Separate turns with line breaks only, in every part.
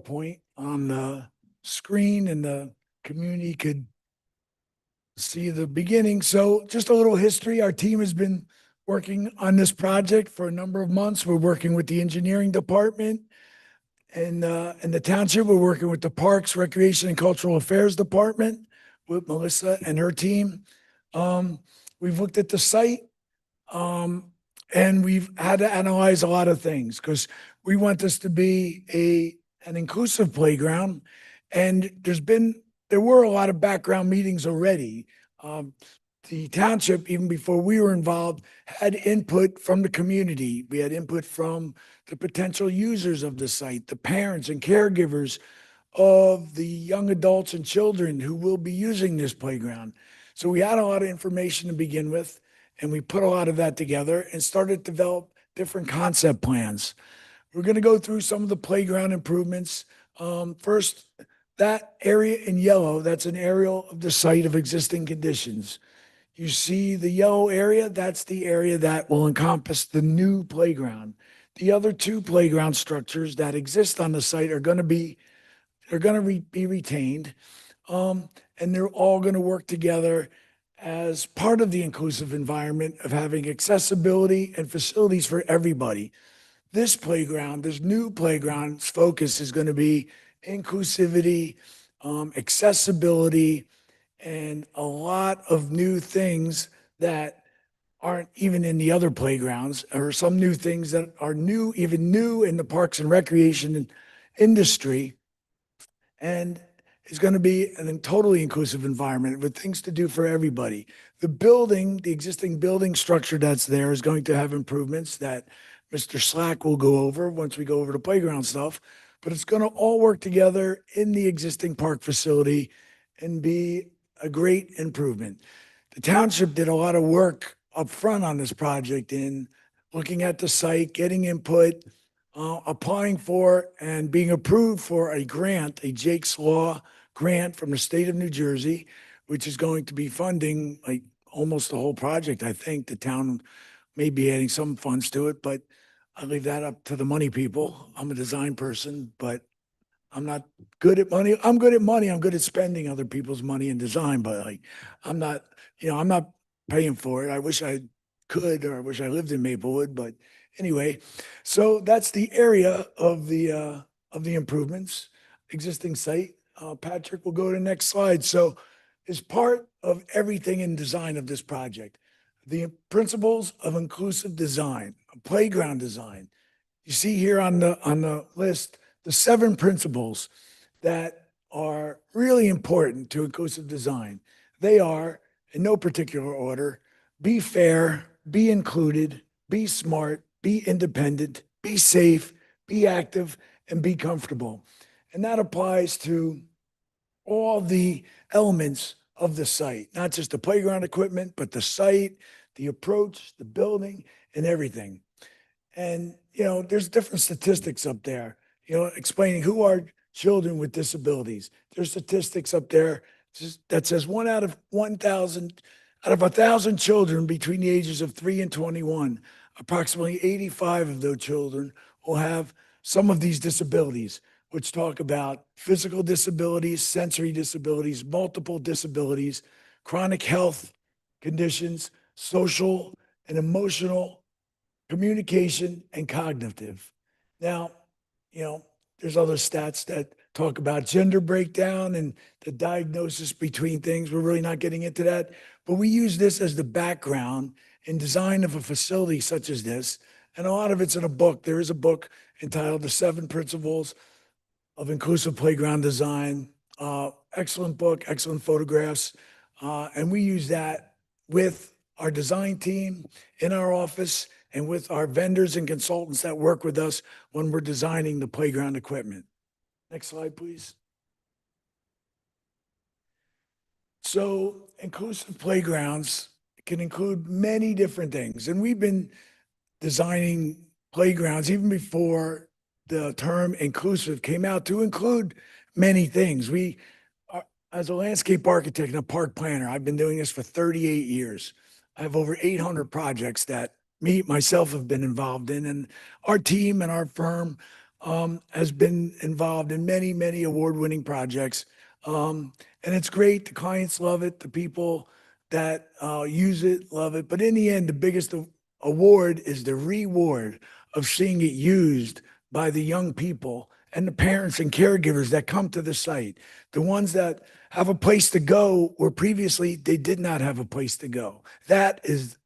PowerPoint on the screen and the community could see the beginning. So just a little history. Our team has been working on this project for a number of months. We're working with the engineering department and in the township. We're working with the Parks, Recreation, and Cultural Affairs Department with Melissa and her team. We've looked at the site, and we've had to analyze a lot of things because we want this to be an inclusive playground. And there were a lot of background meetings already. The township, even before we were involved, had input from the community. We had input from the potential users of the site, the parents and caregivers of the young adults and children who will be using this playground. So we had a lot of information to begin with, and we put a lot of that together and started to develop different concept plans. We're going to go through some of the playground improvements. First, that area in yellow, that's an aerial of the site of existing conditions. You see the yellow area, that's the area that will encompass the new playground. The other two playground structures that exist on the site are going to be retained, and they're all going to work together as part of the inclusive environment of having accessibility and facilities for everybody. This new playground's focus is going to be inclusivity, accessibility, and a lot of new things that aren't even in the other playgrounds, or some new things that are even new in the parks and recreation industry. And it's going to be a totally inclusive environment with things to do for everybody. The existing building structure that's there is going to have improvements that Mr. Slack will go over once we go over the playground stuff, but it's going to all work together in the existing park facility and be a great improvement. The township did a lot of work up front on this project in looking at the site, getting input, applying for and being approved for a grant, a Jake's Law grant from the state of New Jersey, which is going to be funding like almost the whole project. I think the town may be adding some funds to it, but I leave that up to the money people. I'm a design person, but I'm not good at money. I'm good at money. I'm good at spending other people's money in design, but I'm not, I'm not paying for it. I wish I could, or I wish I lived in Maplewood, but anyway, so that's the area of the improvements, existing site. Patrick will go to the next slide. So as part of everything in design of this project, the principles of inclusive design, playground design. You see here on the list, the 7 principles that are really important to inclusive design. They are, in no particular order, be fair, be included, be smart, be independent, be safe, be active, and be comfortable. And that applies to all the elements of the site, not just the playground equipment, but the site, the approach, the building, and everything. And, there's different statistics up there, explaining who are children with disabilities. There's statistics up there that says 1 out of 1,000, out of 1,000 children between the ages of 3 and 21, approximately 85 of those children will have some of these disabilities, which talk about physical disabilities, sensory disabilities, multiple disabilities, chronic health conditions, social and emotional, communication, and cognitive. Now, there's other stats that talk about gender breakdown and the diagnosis between things. We're really not getting into that, but we use this as the background in design of a facility such as this. And a lot of it's in a book. There is a book entitled The 7 Principles of Inclusive Playground Design. Excellent book, excellent photographs. And we use that with our design team in our office and with our vendors and consultants that work with us when we're designing the playground equipment. Next slide, please. So inclusive playgrounds can include many different things. And we've been designing playgrounds even before the term inclusive came out to include many things. As a landscape architect and a park planner, I've been doing this for 38 years. I have over 800 projects that myself have been involved in, and our team and our firm has been involved in many, many award-winning projects. And it's great. The clients love it. The people that use it love it. But in the end, the biggest award is the reward of seeing it used by the young people and the parents and caregivers that come to the site, the ones that have a place to go where previously they did not have a place to go. That is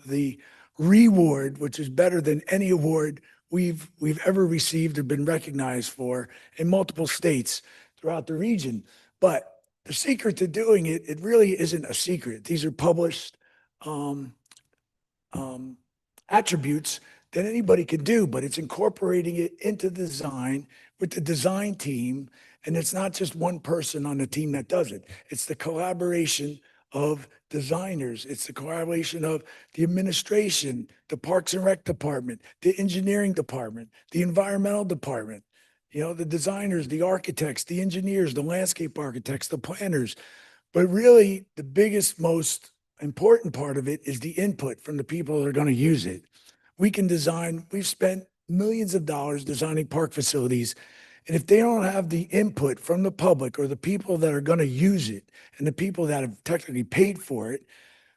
the reward, which is better than any award we've ever received or been recognized for in multiple states throughout the region. But the secret to doing it, it really isn't a secret. These are published um, um, attributes that anybody could do, but it's incorporating it into design with the design team. And it's not just one person on the team that does it. It's the collaboration of designers. It's the collaboration of the administration, the Parks and Rec department, the engineering department, the environmental department, the designers, the architects, the engineers, the landscape architects, the planners. But really, the biggest, most important part of it is the input from the people that are going to use it. We've spent millions of dollars designing park facilities. And if they don't have the input from the public or the people that are going to use it and the people that have technically paid for it,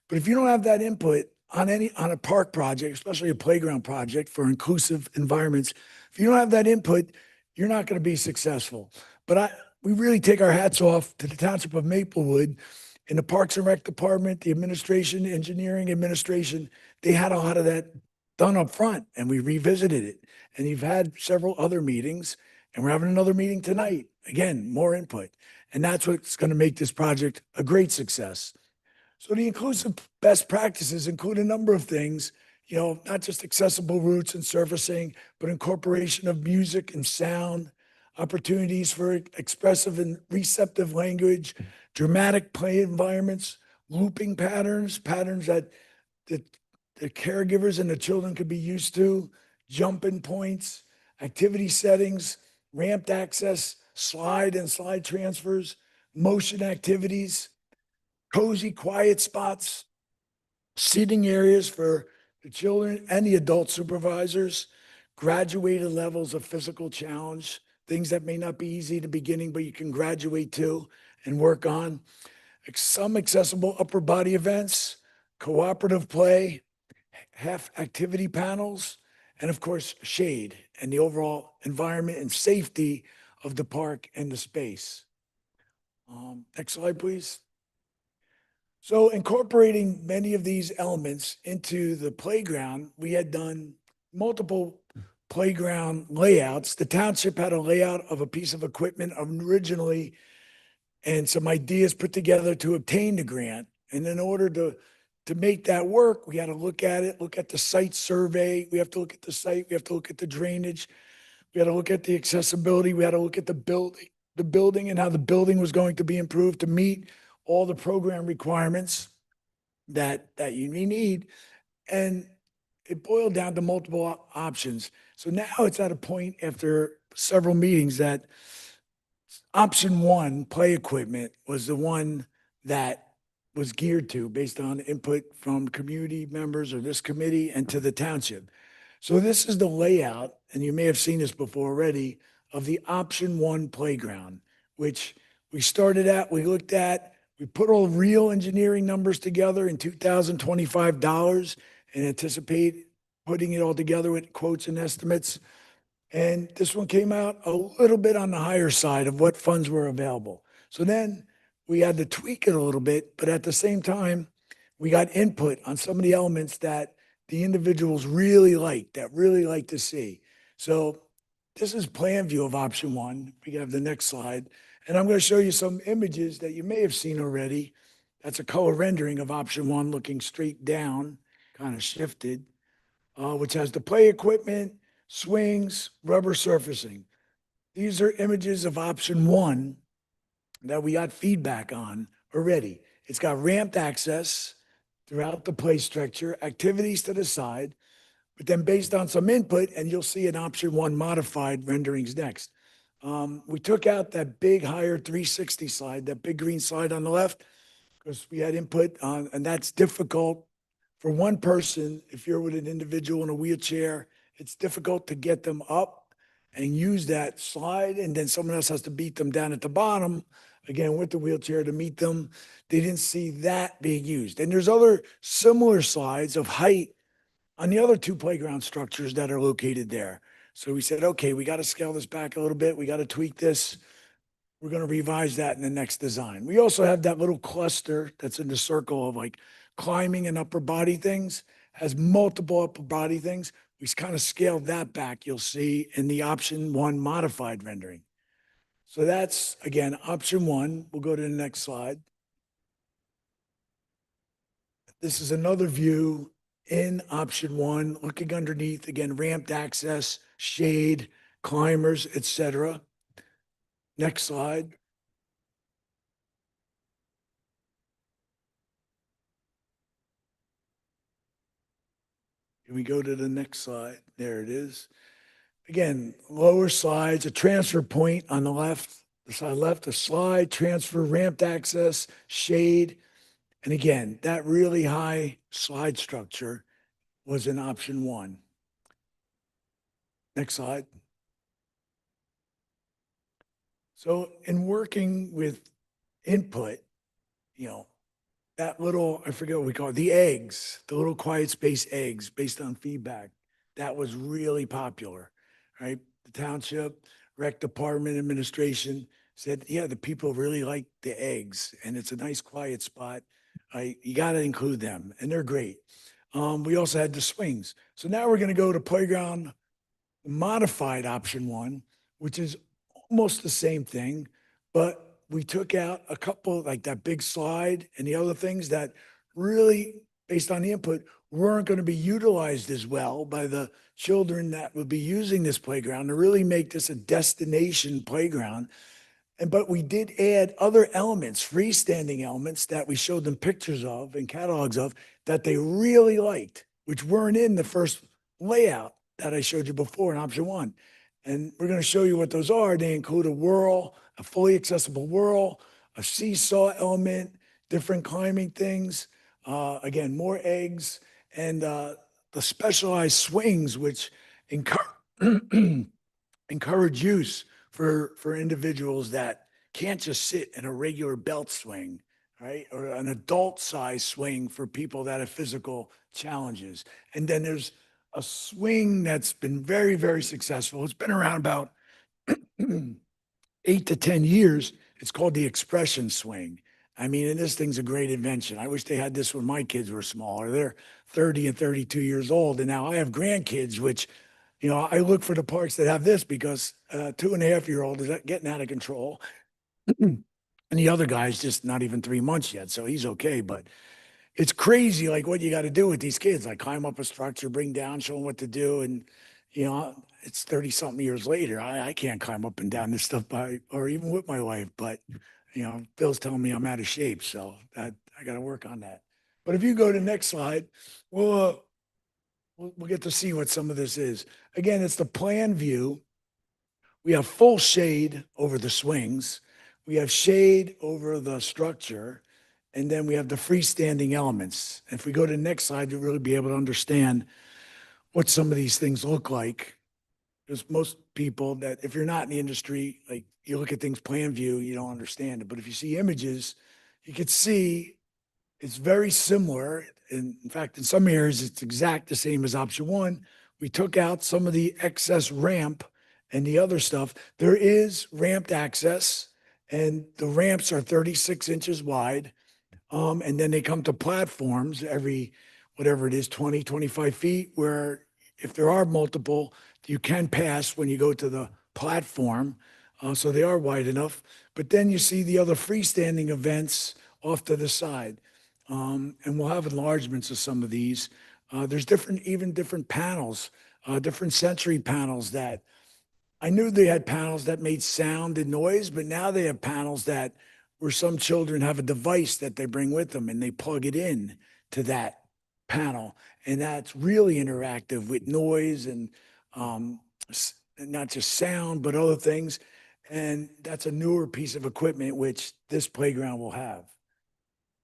but if you don't have that input on a park project, especially a playground project for inclusive environments, if you don't have that input, you're not going to be successful. But we really take our hats off to the Township of Maplewood in the Parks and Rec Department, the administration, engineering administration. They had a lot of that done up front, and we revisited it. And you've had several other meetings, and we're having another meeting tonight. Again, more input. And that's what's going to make this project a great success. So the inclusive best practices include a number of things, not just accessible routes and surfacing, but incorporation of music and sound, opportunities for expressive and receptive language, dramatic play environments, looping patterns that the, the caregivers and the children could be used to, jump-in points, activity settings, ramped access, slide transfers, motion activities, cozy, quiet spots, seating areas for the children and the adult supervisors, graduated levels of physical challenge, things that may not be easy in the beginning, but you can graduate to and work on. Some accessible upper body events, cooperative play, half activity panels, and of course, shade and the overall environment and safety of the park and the space. Next slide, please. So incorporating many of these elements into the playground, we had done multiple playground layouts. The township had a layout of a piece of equipment originally and some ideas put together to obtain the grant. And in order to make that work, we had to look at it, look at the site survey. We have to look at the site. We have to look at the drainage. We had to look at the accessibility. We had to look at the building and how the building was going to be improved to meet all the program requirements that you need. And it boiled down to multiple options. So now it's at a point after several meetings that option one, play equipment, was the one that was geared to based on input from community members or this committee and to the township. So this is the layout, and you may have seen this before already, of the option one playground, which we started at, we looked at, we put all real engineering numbers together in $2,025 and anticipate putting it all together with quotes and estimates. And this one came out a little bit on the higher side of what funds were available. So then we had to tweak it a little bit, but at the same time, we got input on some of the elements that the individuals really like to see. So this is plan view of option one. We have the next slide. And I'm going to show you some images that you may have seen already. That's a color rendering of option one looking straight down, kind of shifted, which has the play equipment, swings, rubber surfacing. These are images of option one that we got feedback on already. It's got ramped access throughout the play structure, activities to the side, but then based on some input, and you'll see an option one modified renderings next. We took out that big higher 360 slide, that big green slide on the left, because we had input on, and that's difficult for one person. If you're with an individual in a wheelchair, it's difficult to get them up and use that slide, and then someone else has to beat them down at the bottom, again, with the wheelchair to meet them. They didn't see that being used. And there's other similar slides of height on the other two playground structures that are located there. So we said, okay, we got to scale this back a little bit. We got to tweak this. We're going to revise that in the next design. We also have that little cluster that's in the circle of like climbing and upper body things, has multiple upper body things. We kind of scaled that back, you'll see in the option one modified rendering. So that's, again, option one. We'll go to the next slide. This is another view in option one, looking underneath, again, ramped access, shade, climbers, etc. Next slide. Can we go to the next slide? There it is. Again, lower slides, a transfer point on the left, the side left, a slide, transfer, ramped access, shade. And again, that really high slide structure was in option one. Next slide. So in working with input, you know, that little, I forget what we call it, the eggs, the little quiet space eggs based on feedback, that was really popular, right? The township, rec department administration said, yeah, the people really like the eggs and it's a nice quiet spot. You got to include them and they're great. We also had the swings. So now we're going to go to playground modified option one, which is almost the same thing, but we took out a couple like that big slide and the other things that really, based on the input, weren't going to be utilized as well by the children that would be using this playground to really make this a destination playground. But we did add other elements, freestanding elements that we showed them pictures of and catalogs of that they really liked, which weren't in the first layout that I showed you before in option one. And we're going to show you what those are. They include a whirl, a fully accessible whirl, a seesaw element, different climbing things, again, more eggs, and the specialized swings, which encourage use for individuals that can't just sit in a regular belt swing, right? Or an adult size swing for people that have physical challenges. And then there's a swing that's been very, very successful. It's been around about 8 to 10 years. It's called the expression swing. I mean, and this thing's a great invention. I wish they had this when my kids were smaller. They're 30 and 32 years old. And now I have grandkids, which, you know, I look for the parks that have this because 2.5-year-old is getting out of control. And the other guy's just not even 3 months yet. So he's okay. But it's crazy, like what you got to do with these kids, like climb up a structure, bring down, show them what to do. And, you know, it's 30 something years later. I can't climb up and down this stuff or even with my wife, but, you know, Bill's telling me I'm out of shape. So that I got to work on that. But if you go to the next slide, we'll get to see what some of this is. Again, it's the plan view. We have full shade over the swings. We have shade over the structure. And then we have the freestanding elements. If we go to the next slide, you'll really be able to understand what some of these things look like. Because most people that, if you're not in the industry, like you look at things plan view, you don't understand it. But if you see images, you could see it's very similar. In fact, in some areas, it's exact the same as option one. We took out some of the excess ramp and the other stuff. There is ramped access, and the ramps are 36 inches wide. And then they come to platforms every, whatever it is, 20, 25 feet, where if there are multiple, you can pass when you go to the platform. So they are wide enough. But then you see the other freestanding events off to the side. And we'll have enlargements of some of these. There's even different panels, different sensory panels that I knew they had panels that made sound and noise, but now they have panels that where some children have a device that they bring with them and they plug it in to that panel. And that's really interactive with noise and not just sound, but other things. And that's a newer piece of equipment, which this playground will have.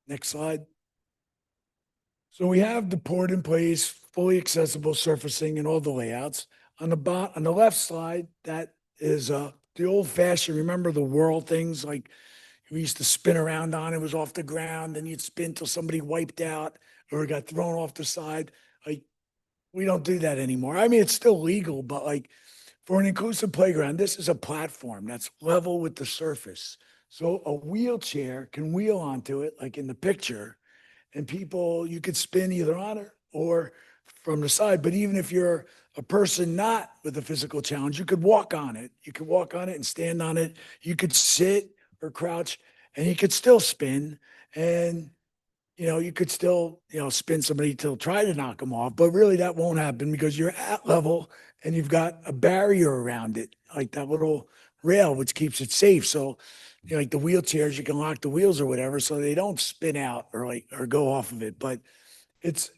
Next slide. So we have the port in place, fully accessible surfacing and all the layouts. On the left slide, that is the old fashioned, remember the whirl things like we used to spin around on, it was off the ground, then you'd spin till somebody wiped out or got thrown off the side. Like we don't do that anymore. I mean, it's still legal, but like for an inclusive playground, this is a platform that's level with the surface. So a wheelchair can wheel onto it, like in the picture, and people, you could spin either on it or from the side. But even if you're a person not with a physical challenge, you could walk on it. You could walk on it and stand on it. You could sit or crouch and you could still spin. And you could still, spin somebody till try to knock them off, but really that won't happen because you're at level and you've got a barrier around it, like that little rail, which keeps it safe. So, like the wheelchairs, you can lock the wheels or whatever, so they don't spin out or go off of it. But it's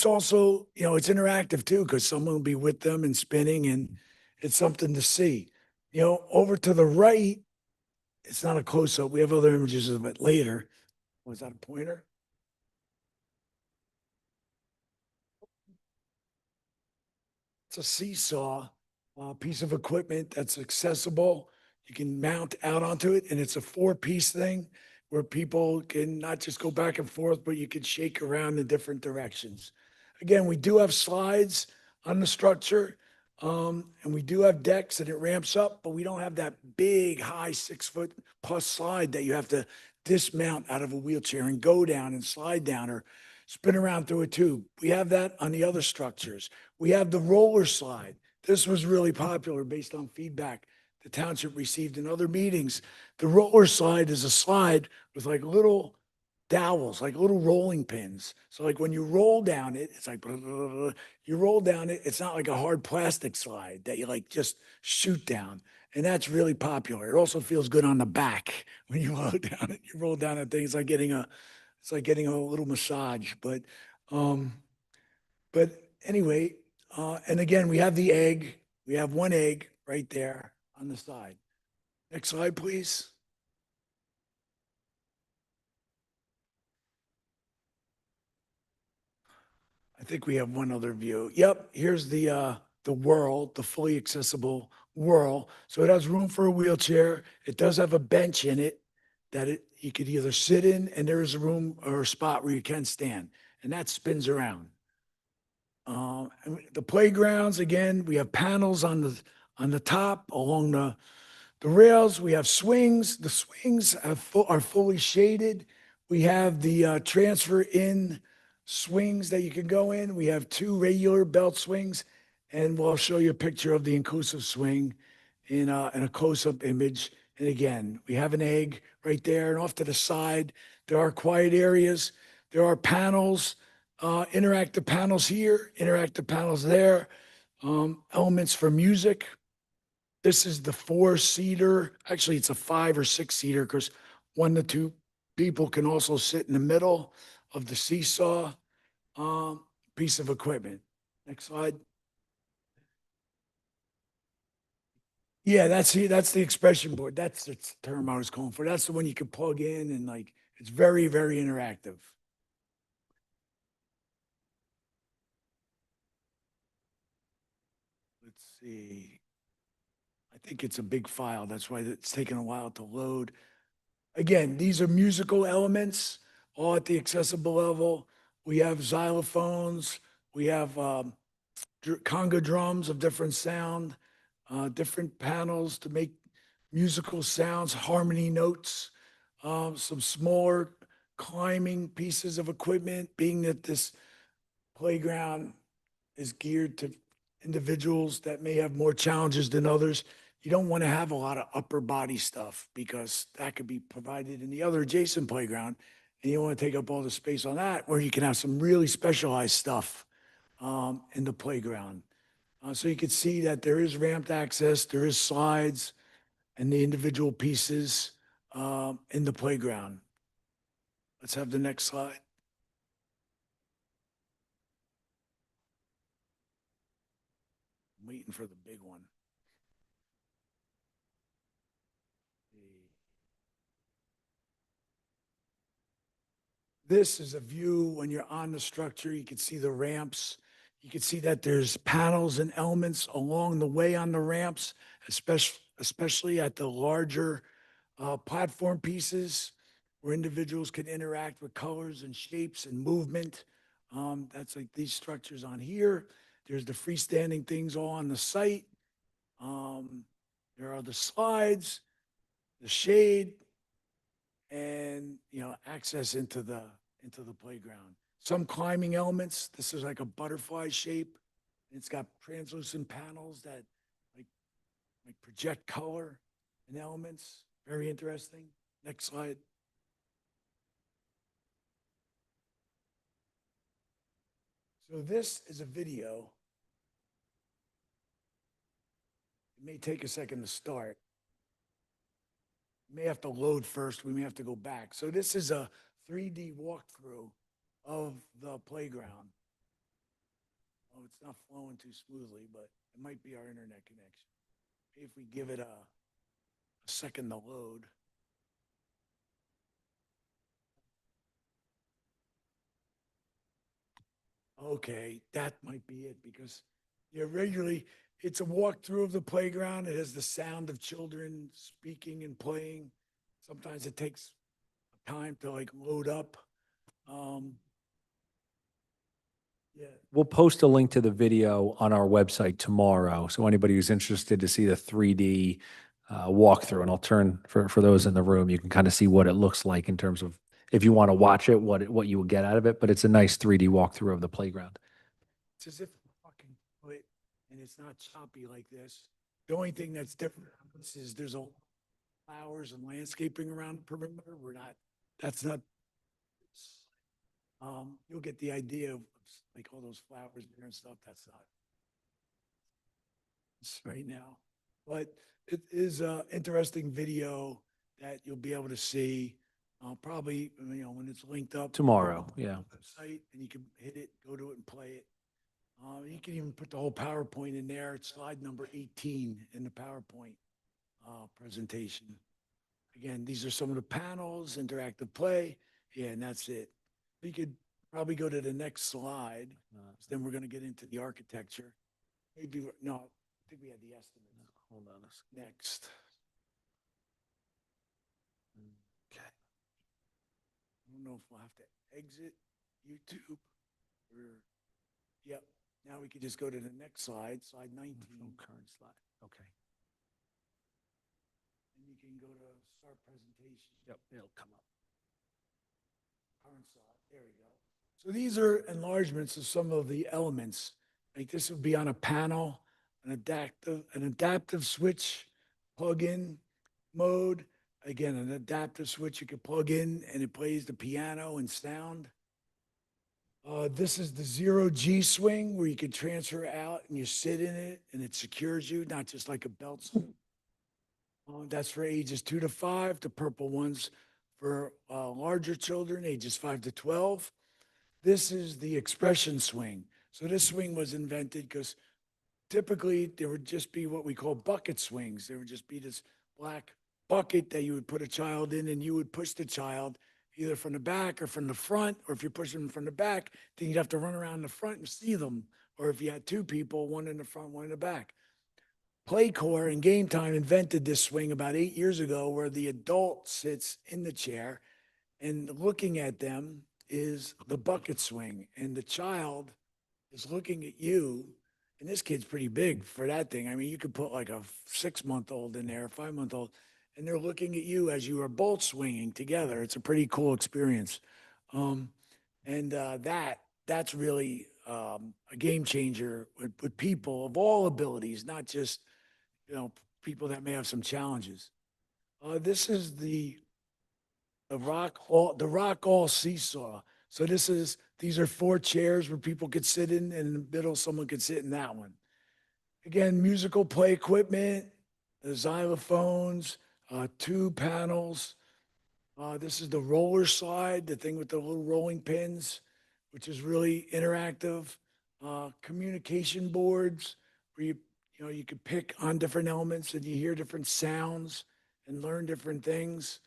also, it's interactive too, because someone will be with them and spinning, and it's something to see. Over to the right, it's not a close up. We have other images of it later. Was that a pointer? It's a seesaw, piece of equipment that's accessible. You can mount out onto it, and it's a four-piece thing where people can not just go back and forth, but you can shake around in different directions. Again, we do have slides on the structure, and we do have decks, and it ramps up, but we don't have that big, high 6 foot plus slide that you have to dismount out of a wheelchair and go down and slide down or spin around through a tube. We have that on the other structures. We have the roller slide. This was really popular based on feedback the township received in other meetings. The roller slide is a slide with like little dowels, like little rolling pins. So like when you roll down it, it's like blah, blah, blah. You roll down it. It's not like a hard plastic slide that you like just shoot down. And that's really popular. It also feels good on the back when you roll down it. You roll down that thing. It's like getting a little massage. Um, but anyway, and again, we have the egg. We have one egg right there on the side. Next slide, please. I think we have one other view. Yep, here's the whirl, the fully accessible whirl. So it has room for a wheelchair. It does have a bench in it that you could either sit in, and there is a room or a spot where you can stand, and that spins around. And the playgrounds, again, we have panels on the top along the rails. We have swings. The swings are fully shaded. We have the transfer in swings that you can go in. We have two regular belt swings, and we'll show you a picture of the inclusive swing in a close-up image. And again, we have an egg right there, and off to the side, there are quiet areas. There are panels, interactive panels here, interactive panels there, elements for music. This is the four-seater. Actually, it's a 5 or 6 seater because 1 to 2 people can also sit in the middle of the seesaw um, piece of equipment. Next slide. Yeah, that's the expression board. That's the term I was calling for. That's the one you can plug in and like it's very, very interactive. Let's see. I think it's a big file. That's why it's taking a while to load. Again, these are musical elements, all at the accessible level. We have xylophones, we have conga drums of different sound, different panels to make musical sounds, harmony notes, some smaller climbing pieces of equipment, being that this playground is geared to individuals that may have more challenges than others. You don't want to have a lot of upper body stuff because that could be provided in the other adjacent playground. And you don't want to take up all the space on that, where you can have some really specialized stuff in the playground. So you can see that there is ramped access, there is slides and the individual pieces in the playground. Let's have the next slide. I'm waiting for the big one. This is a view when you're on the structure. You can see the ramps. You can see that there's panels and elements along the way on the ramps, especially at the larger platform pieces where individuals can interact with colors and shapes and movement. That's like these structures on here. There's the freestanding things all on the site. Um, there are the slides, the shade, and access into the playground. Some climbing elements. This is like a butterfly shape. It's got translucent panels that like project color and elements. Very interesting. Next slide. So this is a video. It may take a second to start. You may have to load first. We may have to go back. So this is a 3D walkthrough of the playground. Oh, it's not flowing too smoothly, but it might be our internet connection. If we give it a second to load. Okay, that might be it because regularly it's a walkthrough of the playground. It has the sound of children speaking and playing. Sometimes it takes time to like load up. Um, yeah,
We'll post a link to the video on our website tomorrow. So anybody who's interested to see the 3D walkthrough, and I'll turn for those in the room, you can kind of see what it looks like in terms of if you want to watch it, what you will get out of it. But it's a nice 3D walkthrough of the playground.
it's as if fucking play, and it's not choppy like this. The only thing that's different is there's a flowers and landscaping around the perimeter. That's not, you'll get the idea of like all those flowers there and stuff. That's not it's right now. But it is a interesting video that you'll be able to see, probably, when it's linked up.
Tomorrow, yeah.
Website, and you can hit it, go to it and play it. You can even put the whole PowerPoint in there. It's slide number 18 in the PowerPoint presentation. Again, these are some of the panels, interactive play. Yeah, and that's it. We could probably go to the next slide. Then we're going to get into the architecture. Maybe, no, I think we had the estimate. Hold on. Next. Okay. I don't know if we'll have to exit YouTube or, yep. Now we could just go to the next slide, slide 19.
Current slide. Okay.
And you can go to start presentation.
Yep, it'll come up.
Current slide. There we go. So these are enlargements of some of the elements. Like this would be on a panel, an adaptive switch, plug-in mode. Again, an adaptive switch you can plug in and it plays the piano and sound. This is the 0G swing where you can transfer out and you sit in it and it secures you, not just like a belt swing. That's for ages 2 to 5. The purple ones for larger children, ages 5 to 12. This is the expression swing. So this swing was invented because typically there would just be what we call bucket swings. There would just be this black bucket that you would put a child in and you would push the child either from the back or from the front, or if you're pushing them from the back, then you'd have to run around the front and see them. Or if you had two people, one in the front, one in the back. Playcore and Game Time invented this swing about 8 years ago where the adult sits in the chair and looking at them is the bucket swing. And the child is looking at you. And this kid's pretty big for that thing. I mean, you could put like a 6-month-old in there, a 5-month-old, and they're looking at you as you are both swinging together. It's a pretty cool experience. That's really a game changer with people of all abilities, not just, people that may have some challenges. This is the rock all seesaw. So these are 4 chairs where people could sit in, and in the middle, someone could sit in that one. Again, musical play equipment, the xylophones, 2 panels. This is the roller slide, the thing with the little rolling pins, which is really interactive. Communication boards where you could pick on different elements and you hear different sounds and learn different things.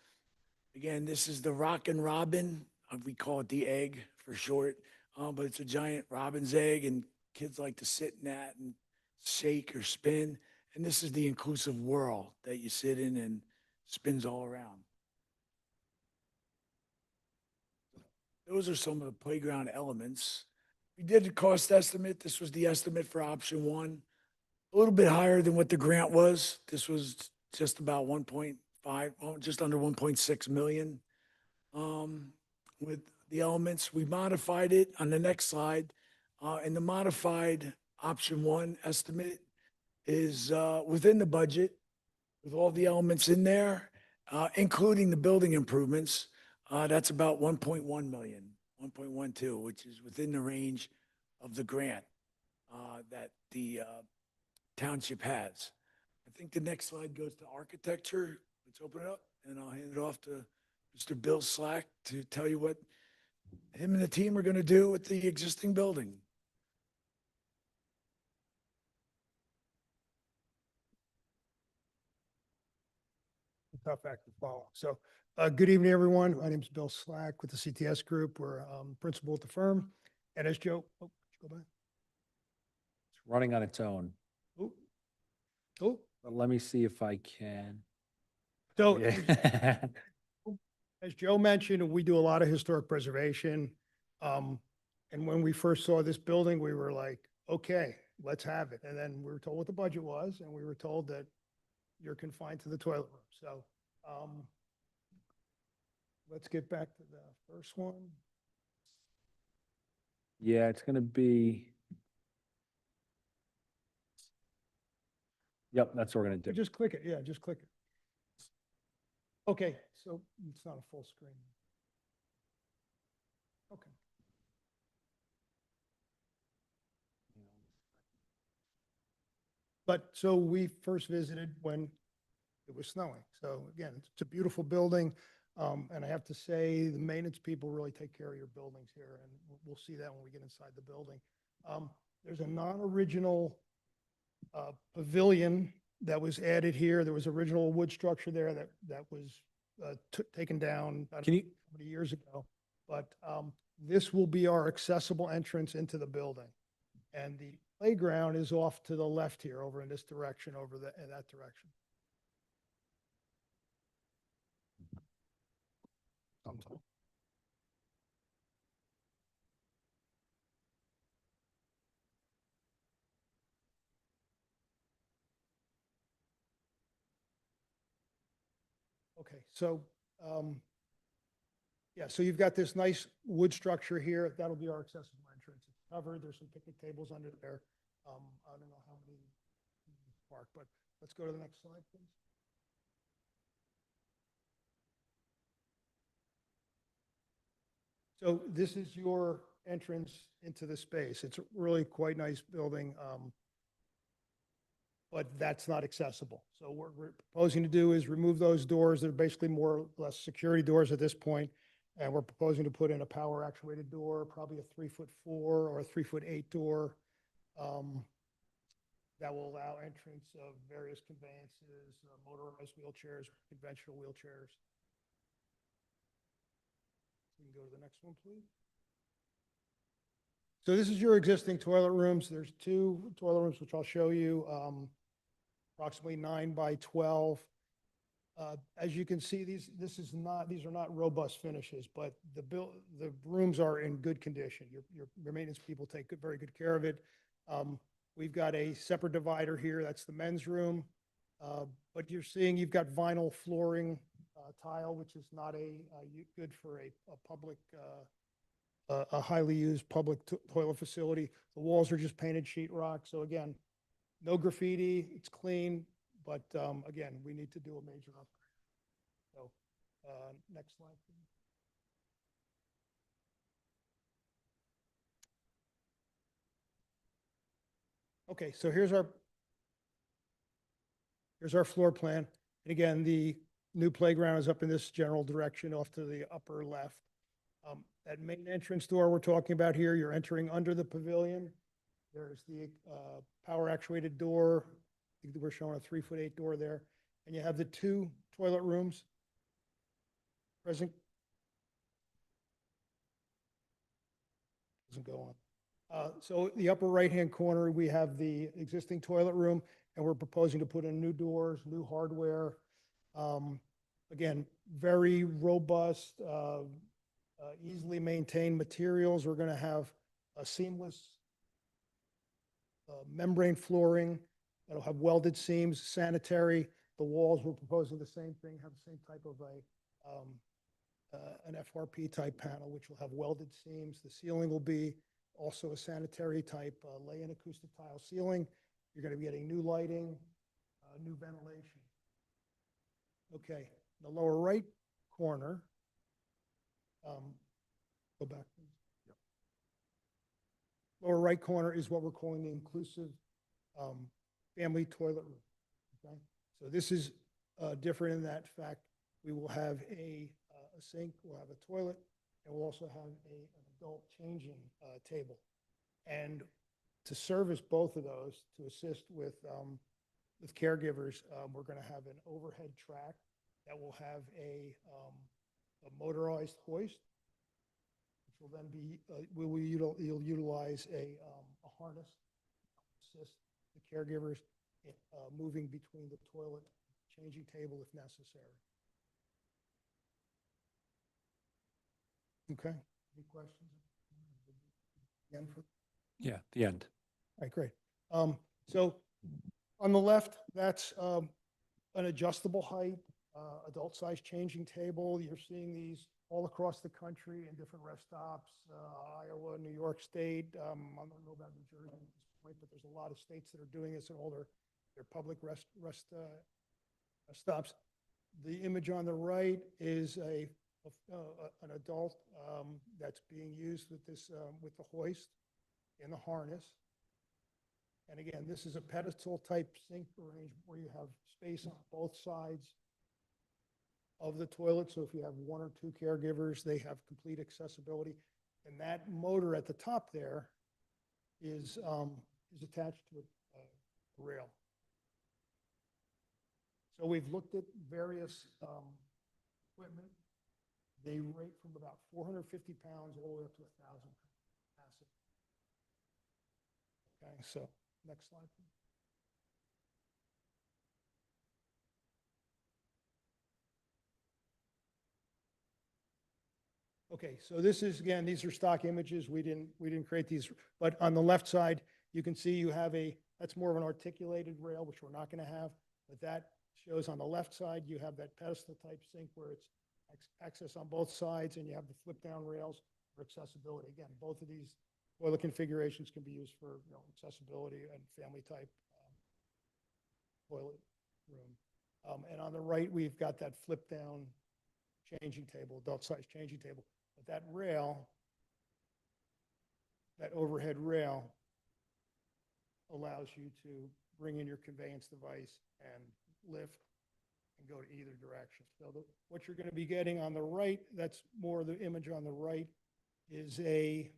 Again, this is the Rock and Robin. We call it the egg for short, but it's a giant robin's egg, and kids like to sit in that and shake or spin. And this is the inclusive whirl that you sit in and spins all around. Those are some of the playground elements. We did a cost estimate. This was the estimate for option one, a little bit higher than what the grant was. This was just about 1.5, just under 1.6 million. With the elements, we modified it on the next slide. And the modified option one estimate is within the budget with all the elements in there, including the building improvements. That's about 1.1 million, 1.12, which is within the range of the grant that the township has. I think the next slide goes to architecture. Let's open it up and I'll hand it off to Mr. Bill Slack to tell you what him and the team are going to do with the existing building.
Tough act to follow. So good evening, everyone. My name is Bill Slack with the CTS Group. We're principal at the firm. And as Joe, oh, go back.
It's running on its own.
Oh, oh.
But let me see if I can.
So
Yeah.
as Joe mentioned, we do a lot of historic preservation. And when we first saw this building, we were like, okay, let's have it. And then we were told what the budget was, and we were told that you're confined to the toilet room. So let's get back to the first one.
Yeah, it's gonna be. Yep, that's what we're gonna do.
Just click it. Yeah, just click it. Okay, so it's not a full screen. Okay. But so we first visited when it was snowing. So again, it's a beautiful building. And I have to say, the maintenance people really take care of your buildings here, and we'll see that when we get inside the building. There's a non-original pavilion that was added here. There was original wood structure there that was taken down
Can you,
how many years ago. But this will be our accessible entrance into the building. And the playground is off to the left here, over in this direction, over in that direction. Okay, so yeah, so you've got this nice wood structure here. That'll be our accessible entrance. It's covered. There's some picnic tables under there. I don't know how many park, but let's go to the next slide, please. So this is your entrance into the space. It's a really quite nice building, but that's not accessible. So what we're proposing to do is remove those doors. They're basically more or less security doors at this point. And we're proposing to put in a power actuated door, probably a 3'4" or a 3'8" door. That will allow entrance of various conveyances, motorized wheelchairs, conventional wheelchairs. You can go to the next one, please. So this is your existing toilet rooms. There's two toilet rooms, which I'll show you, approximately 9 by 12. As you can see, these are not robust finishes, but the rooms are in good condition. Your maintenance people take very good care of it. We've got a separate divider here. That's the men's room. But you're seeing you've got vinyl flooring tile, which is not good for a public, a highly used public toilet facility. The walls are just painted sheetrock. So again, no graffiti. It's clean, but again, we need to do a major upgrade. So next slide, please. Okay, so here's our floor plan. And again, the new playground is up in this general direction off to the upper left. That main entrance door we're talking about here, you're entering under the pavilion. There's the power actuated door. I think we're showing a 3'8" door there. And you have the two toilet rooms. Present. Doesn't go on. So the upper right-hand corner, we have the existing toilet room, and we're proposing to put in new doors, new hardware. Again, very robust, easily maintained materials. We're going to have a seamless membrane flooring that'll have welded seams, sanitary. The walls, we're proposing the same thing, have the same type of an FRP type panel, which will have welded seams. The ceiling will be also a sanitary type lay-in acoustic tile ceiling. You're going to be getting new lighting, new ventilation. Okay, the lower right corner, go back. Yep. Lower right corner is what we're calling the inclusive family toilet room. Okay, so this is different in that fact. We will have a sink, we'll have a toilet, and we'll also have an adult changing table. And to service both of those, to assist with caregivers, we're going to have an overhead track that will have a motorized hoist, which will then be, you'll utilize a harness to assist the caregivers in, moving between the toilet and changing table if necessary. Okay, any questions? Again,
Yeah, the end.
all right, great. So on the left, that's an adjustable height, adult size changing table. You're seeing these all across the country in different rest stops, Iowa, New York State. I don't know about New Jersey at this point, but there's a lot of states that are doing this in all their public rest stops. The image on the right is an adult that's being used with this with the hoist in the harness. And again, this is a pedestal type sink arrangement where you have space on both sides of the toilet. So if you have one or two caregivers, they have complete accessibility. And that motor at the top there is attached to a rail. So we've looked at various equipment. They rate from about 450 pounds all the way up to 1,000 capacity. Okay, so next slide, please. Okay, so this is, again, these are stock images. We didn't create these, but on the left side, you can see you have that's more of an articulated rail, which we're not going to have, but that shows on the left side, you have that pedestal type sink where it's access on both sides, and you have the flip down rails for accessibility. Again, both of these toilet configurations can be used for accessibility and family type toilet room. And on the right, we've got that flip down changing table, adult size changing table. But that rail, that overhead rail, allows you to bring in your conveyance device and lift and go to either direction. So what you're going to be getting on the right, that's more the image on the right, is a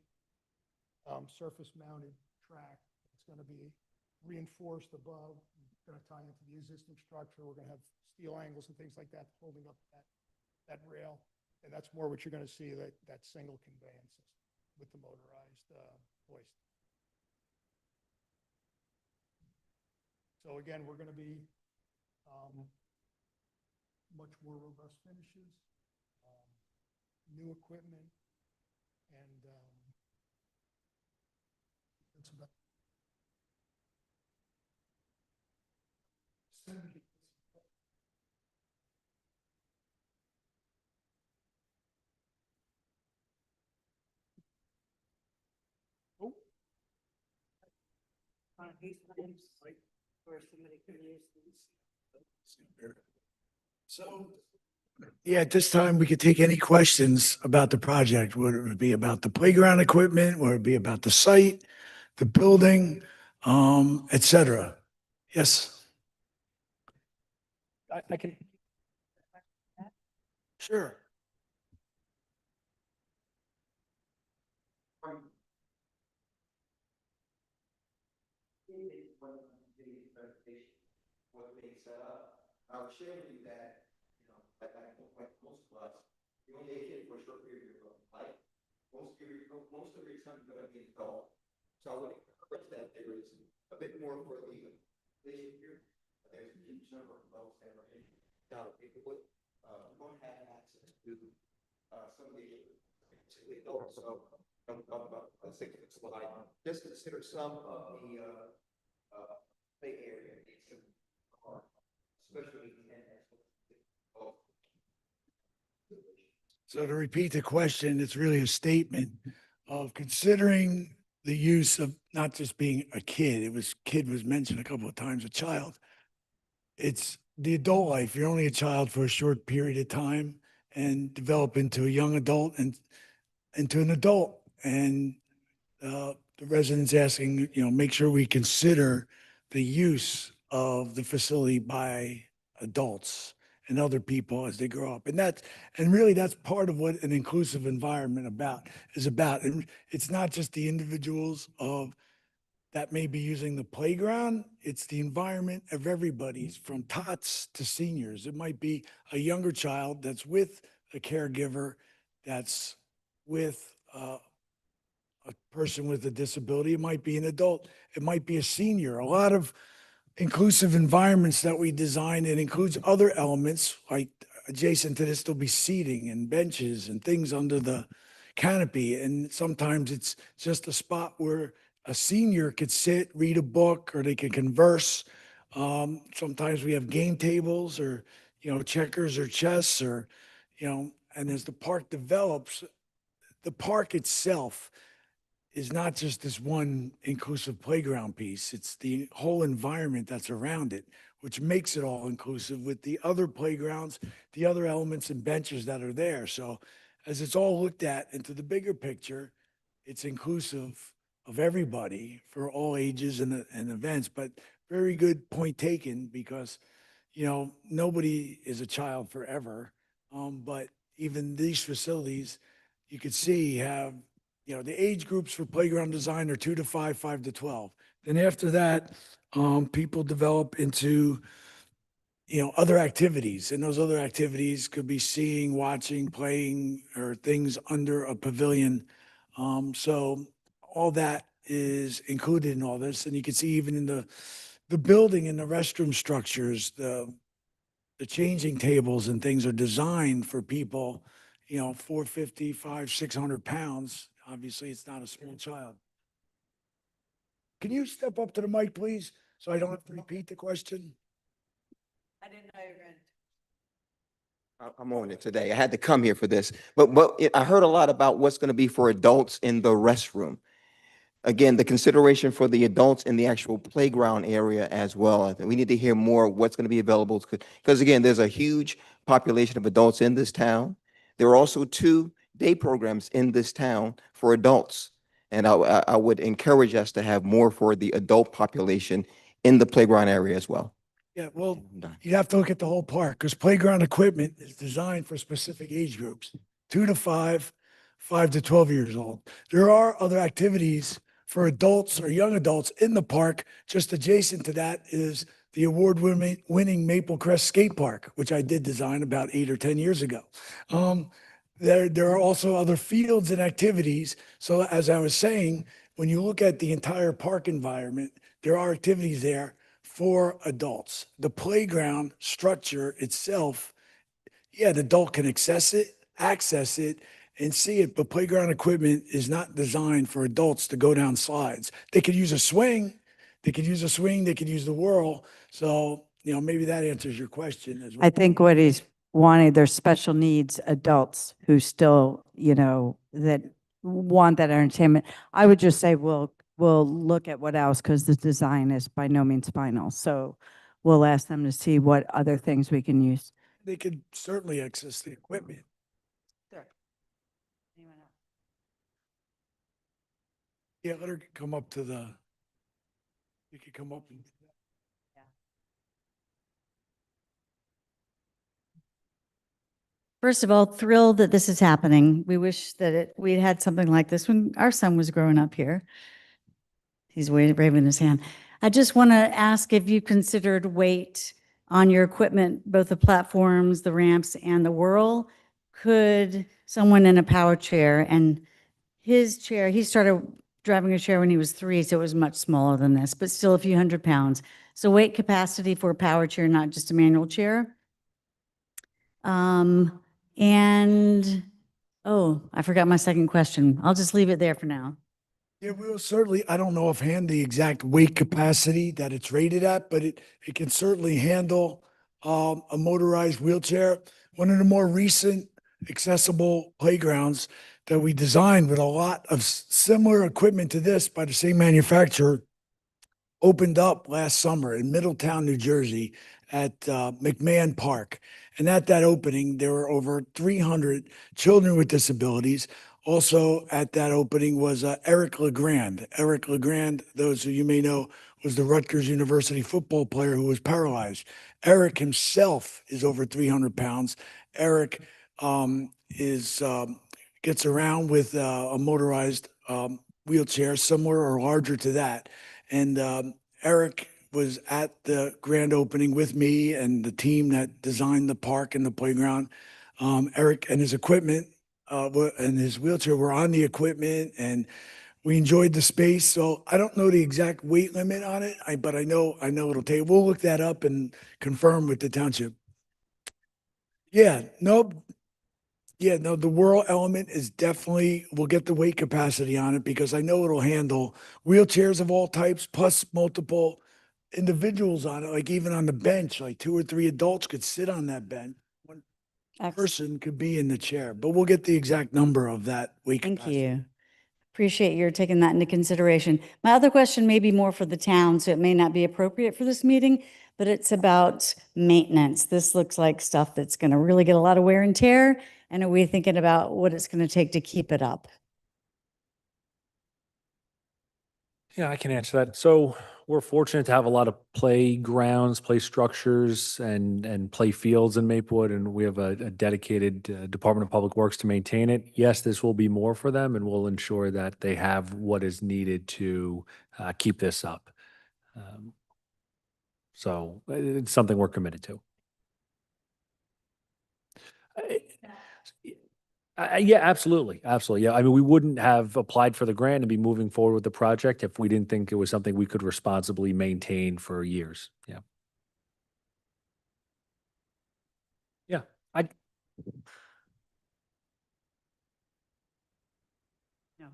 surface mounted track. It's going to be reinforced above. It's going to tie into the existing structure. We're going to have steel angles and things like that holding up that rail. And that's more what you're going to see, that single conveyance with the motorized hoist. So again, we're going to be much more robust finishes, new equipment, and that's about. Oh.
Where somebody could use these.
So, yeah, at this time, we could take any questions about the project. Would it be about the playground equipment? Would it be about the site, the building, et cetera? Yes,
I can.
sure.
What's being set up. I would share with you that, like most of us, you only get a kid for a short period of life. Most of your time you're going to be an adult. So I would encourage that there is a bit more for the vision here. There's a huge number of adults that are in Maplewood, won't have access to, some of the, particularly adults. So, let's take the slide. Just consider some of the, play area, especially in.
So to repeat the question, it's really a statement of considering the use of not just being a kid, kid was mentioned a couple of times, a child. It's the adult life. You're only a child for a short period of time and develop into a young adult and into an adult. And the residents asking, make sure we consider the use of the facility by adults and other people as they grow up. And really that's part of what an inclusive environment is about. And it's not just the individuals that may be using the playground, it's the environment of everybody's, from tots to seniors. It might be a younger child that's with a caregiver, that's with a person with a disability. It might be an adult. It might be a senior. A lot of inclusive environments that we design, it includes other elements, like adjacent to this, there'll be seating and benches and things under the canopy. And sometimes it's just a spot where a senior could sit, read a book, or they can converse. Sometimes we have game tables or, checkers or chess or, and as the park develops, the park itself is not just this one inclusive playground piece. It's the whole environment that's around it, which makes it all inclusive with the other playgrounds, the other elements and benches that are there. So as it's all looked at into the bigger picture, it's inclusive of everybody for all ages and events. But very good point taken, because, nobody is a child forever. But even these facilities, you could see have, the age groups for playground design are 2 to 5, 5 to 12. Then after that, people develop into, other activities. And those other activities could be seeing, watching, playing, or things under a pavilion. So all that is included in all this. And you can see even in the building and the restroom structures, the changing tables and things are designed for people, 450, 600 pounds. Obviously, it's not a small child. Can you step up to the mic, please, so I don't have to repeat the question?
I didn't know you were going to.
I'm on it today. I had to come here for this, but I heard a lot about what's going to be for adults in the restroom. Again, the consideration for the adults in the actual playground area as well. I think we need to hear more what's going to be available, because again, there's a huge population of adults in this town. There are also 2 day programs in this town for adults. And I would encourage us to have more for the adult population in the playground area as well.
Yeah, well,
I'm done.
you have to look at the whole park, because playground equipment is designed for specific age groups, 2 to 5, 5 to 12 years old. There are other activities for adults or young adults in the park. Just adjacent to that is the award-winning Maplecrest Skate Park, which I did design about 8 or 10 years ago. There are also other fields and activities. So as I was saying, when you look at the entire park environment, there are activities there for adults. The playground structure itself, yeah, the adult can access it and see it, but playground equipment is not designed for adults to go down slides. They could use a swing, they could use the whirl. So, maybe that answers your question as well.
I think what he's wanting, there's special needs adults who still, that want that entertainment. I would just say we'll look at what else, because the design is by no means final. So we'll ask them to see what other things we can use.
They could certainly access the equipment.
Sure.
Yeah, let her come up to you could come up and.
First of all, thrilled that this is happening. We wish that we'd had something like this when our son was growing up here. He's waving his hand. I just want to ask if you considered weight on your equipment, both the platforms, the ramps, and the whirl. Could someone in a power chair, and his chair, he started driving a chair when he was 3, so it was much smaller than this, but still a few hundred pounds. So weight capacity for a power chair, not just a manual chair. And, oh, I forgot my second question. I'll just leave it there for now.
Yeah, we'll certainly, I don't know offhand the exact weight capacity that it's rated at, but it can certainly handle a motorized wheelchair. One of the more recent accessible playgrounds that we designed with a lot of similar equipment to this by the same manufacturer opened up last summer in Middletown, New Jersey at McMahon Park. And at that opening, there were over 300 children with disabilities. Also at that opening was Eric LeGrand. Eric LeGrand, those of you may know, was the Rutgers University football player who was paralyzed. Eric himself is over 300 pounds. Eric is gets around with a motorized wheelchair, similar or larger to that. And Eric was at the grand opening with me and the team that designed the park and the playground. Eric and his equipment and his wheelchair were on the equipment, and we enjoyed the space. So I don't know the exact weight limit on it, but I know it'll take. We'll look that up and confirm with the township. Yeah, no, yeah, no, the whirl element is definitely, we'll get the weight capacity on it because I know it'll handle wheelchairs of all types, plus multiple individuals on it, like even on the bench, like 2 or 3 adults could sit on that bench. One person could be in the chair, but we'll get the exact number of that weight
Thank
capacity.
you. Appreciate your taking that into consideration. My other question may be more for the town, so it may not be appropriate for this meeting, but it's about maintenance. This looks like stuff that's going to really get a lot of wear and tear. And are we thinking about what it's going to take to keep it up?
Yeah, I can answer that. So we're fortunate to have a lot of playgrounds, play structures, and play fields in Maplewood, and we have a dedicated Department of Public Works to maintain it. Yes, this will be more for them, and we'll ensure that they have what is needed to keep this up. So it's something we're committed to. Yeah, absolutely. Absolutely. Yeah. I mean, we wouldn't have applied for the grant and be moving forward with the project if we didn't think it was something we could responsibly maintain for years. Yeah. Yeah. I,
No.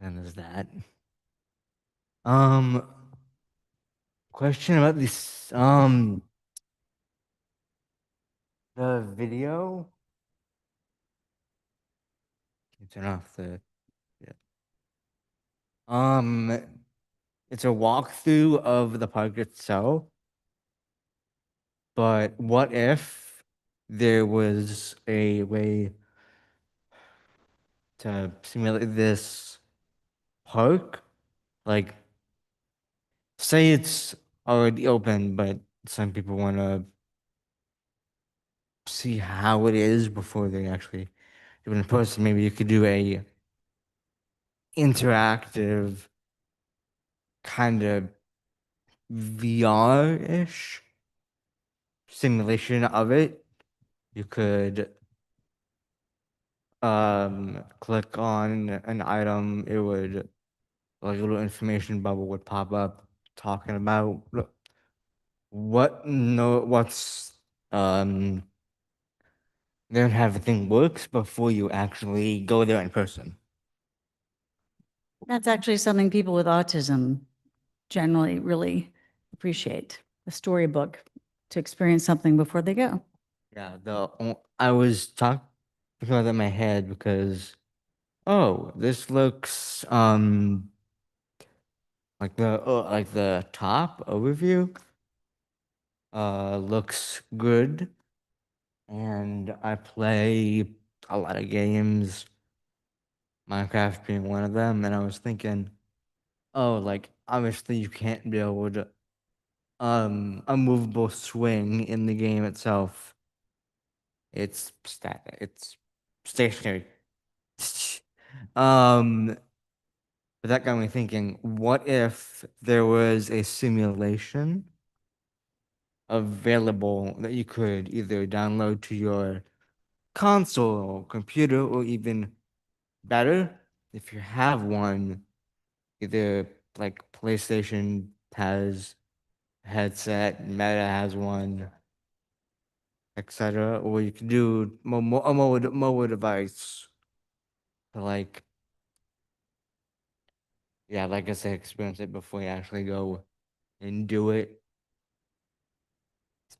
And there's that. Um, question about this. The video. Can you turn off the. Yeah. It's a walkthrough of the park itself. But what if there was a way to simulate this park? Like, say it's already open, but some people want to see how it is before they actually do it in person. Maybe you could do a interactive kind of VR-ish simulation of it. You could click on an item, it would, like a little information bubble would pop up talking about what's then how everything works before you actually go there in person.
That's actually something people with autism generally really appreciate, a storybook to experience something before they go.
Yeah, I was talking about that in my head because this looks like the top overview looks good, and I play a lot of games, Minecraft being one of them, and I was thinking, like obviously you can't build a movable swing in the game itself, it's stationary. Um, but that got me thinking, what if there was a simulation available that you could either download to your console, computer, or even better, if you have one, either like PlayStation has a headset, Meta has one, etc., or you can do a mobile device to like, yeah, like I said, experience it before you actually go and do it.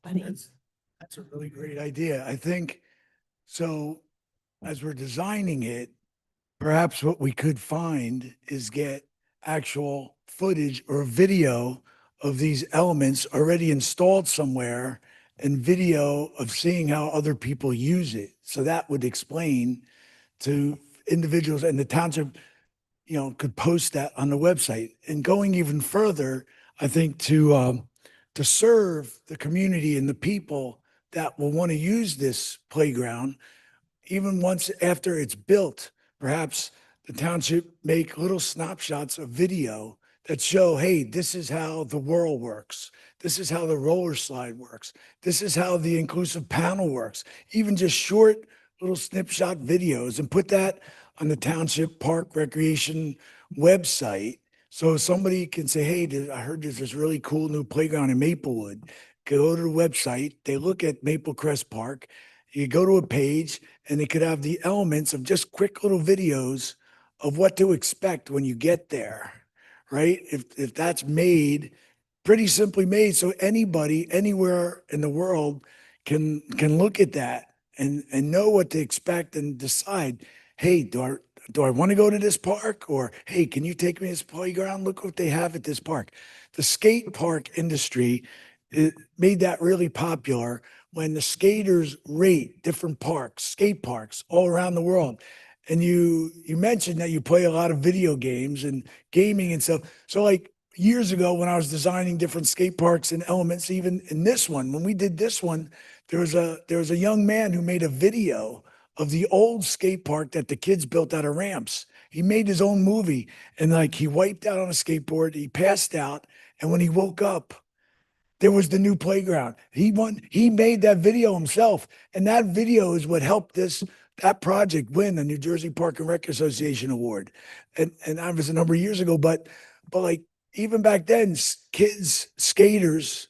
That's a really great idea. I think, so as we're designing it, perhaps what we could find is get actual footage or video of these elements already installed somewhere and video of seeing how other people use it. So that would explain to individuals, and the township, could post that on the website. And going even further, I think to serve the community and the people that will want to use this playground, even once after it's built, perhaps the township make little snapshots of video that show, hey, this is how the whirl works. This is how the roller slide works. This is how the inclusive panel works. Even just short little snapshot videos, and put that on the township park recreation website. So somebody can say, hey, I heard there's this really cool new playground in Maplewood. Go to the website, they look at Maplecrest Park, you go to a page, and it could have the elements of just quick little videos of what to expect when you get there, right? If that's made, pretty simply made, so anybody anywhere in the world can look at that and know what to expect and decide, hey, do I want to go to this park? Or, hey, can you take me to this playground? Look what they have at this park. The skate park industry, it made that really popular when the skaters rate different parks, skate parks all around the world. And you mentioned that you play a lot of video games and gaming and stuff. So like years ago when I was designing different skate parks and elements, even in this one, when we did this one, there was a young man who made a video of the old skate park that the kids built out of ramps. He made his own movie, and like he wiped out on a skateboard, he passed out, and when he woke up, there was the new playground. He made that video himself. And that video is what helped that project win the New Jersey Park and Rec Association award. And that was a number of years ago, but like even back then, kids, skaters,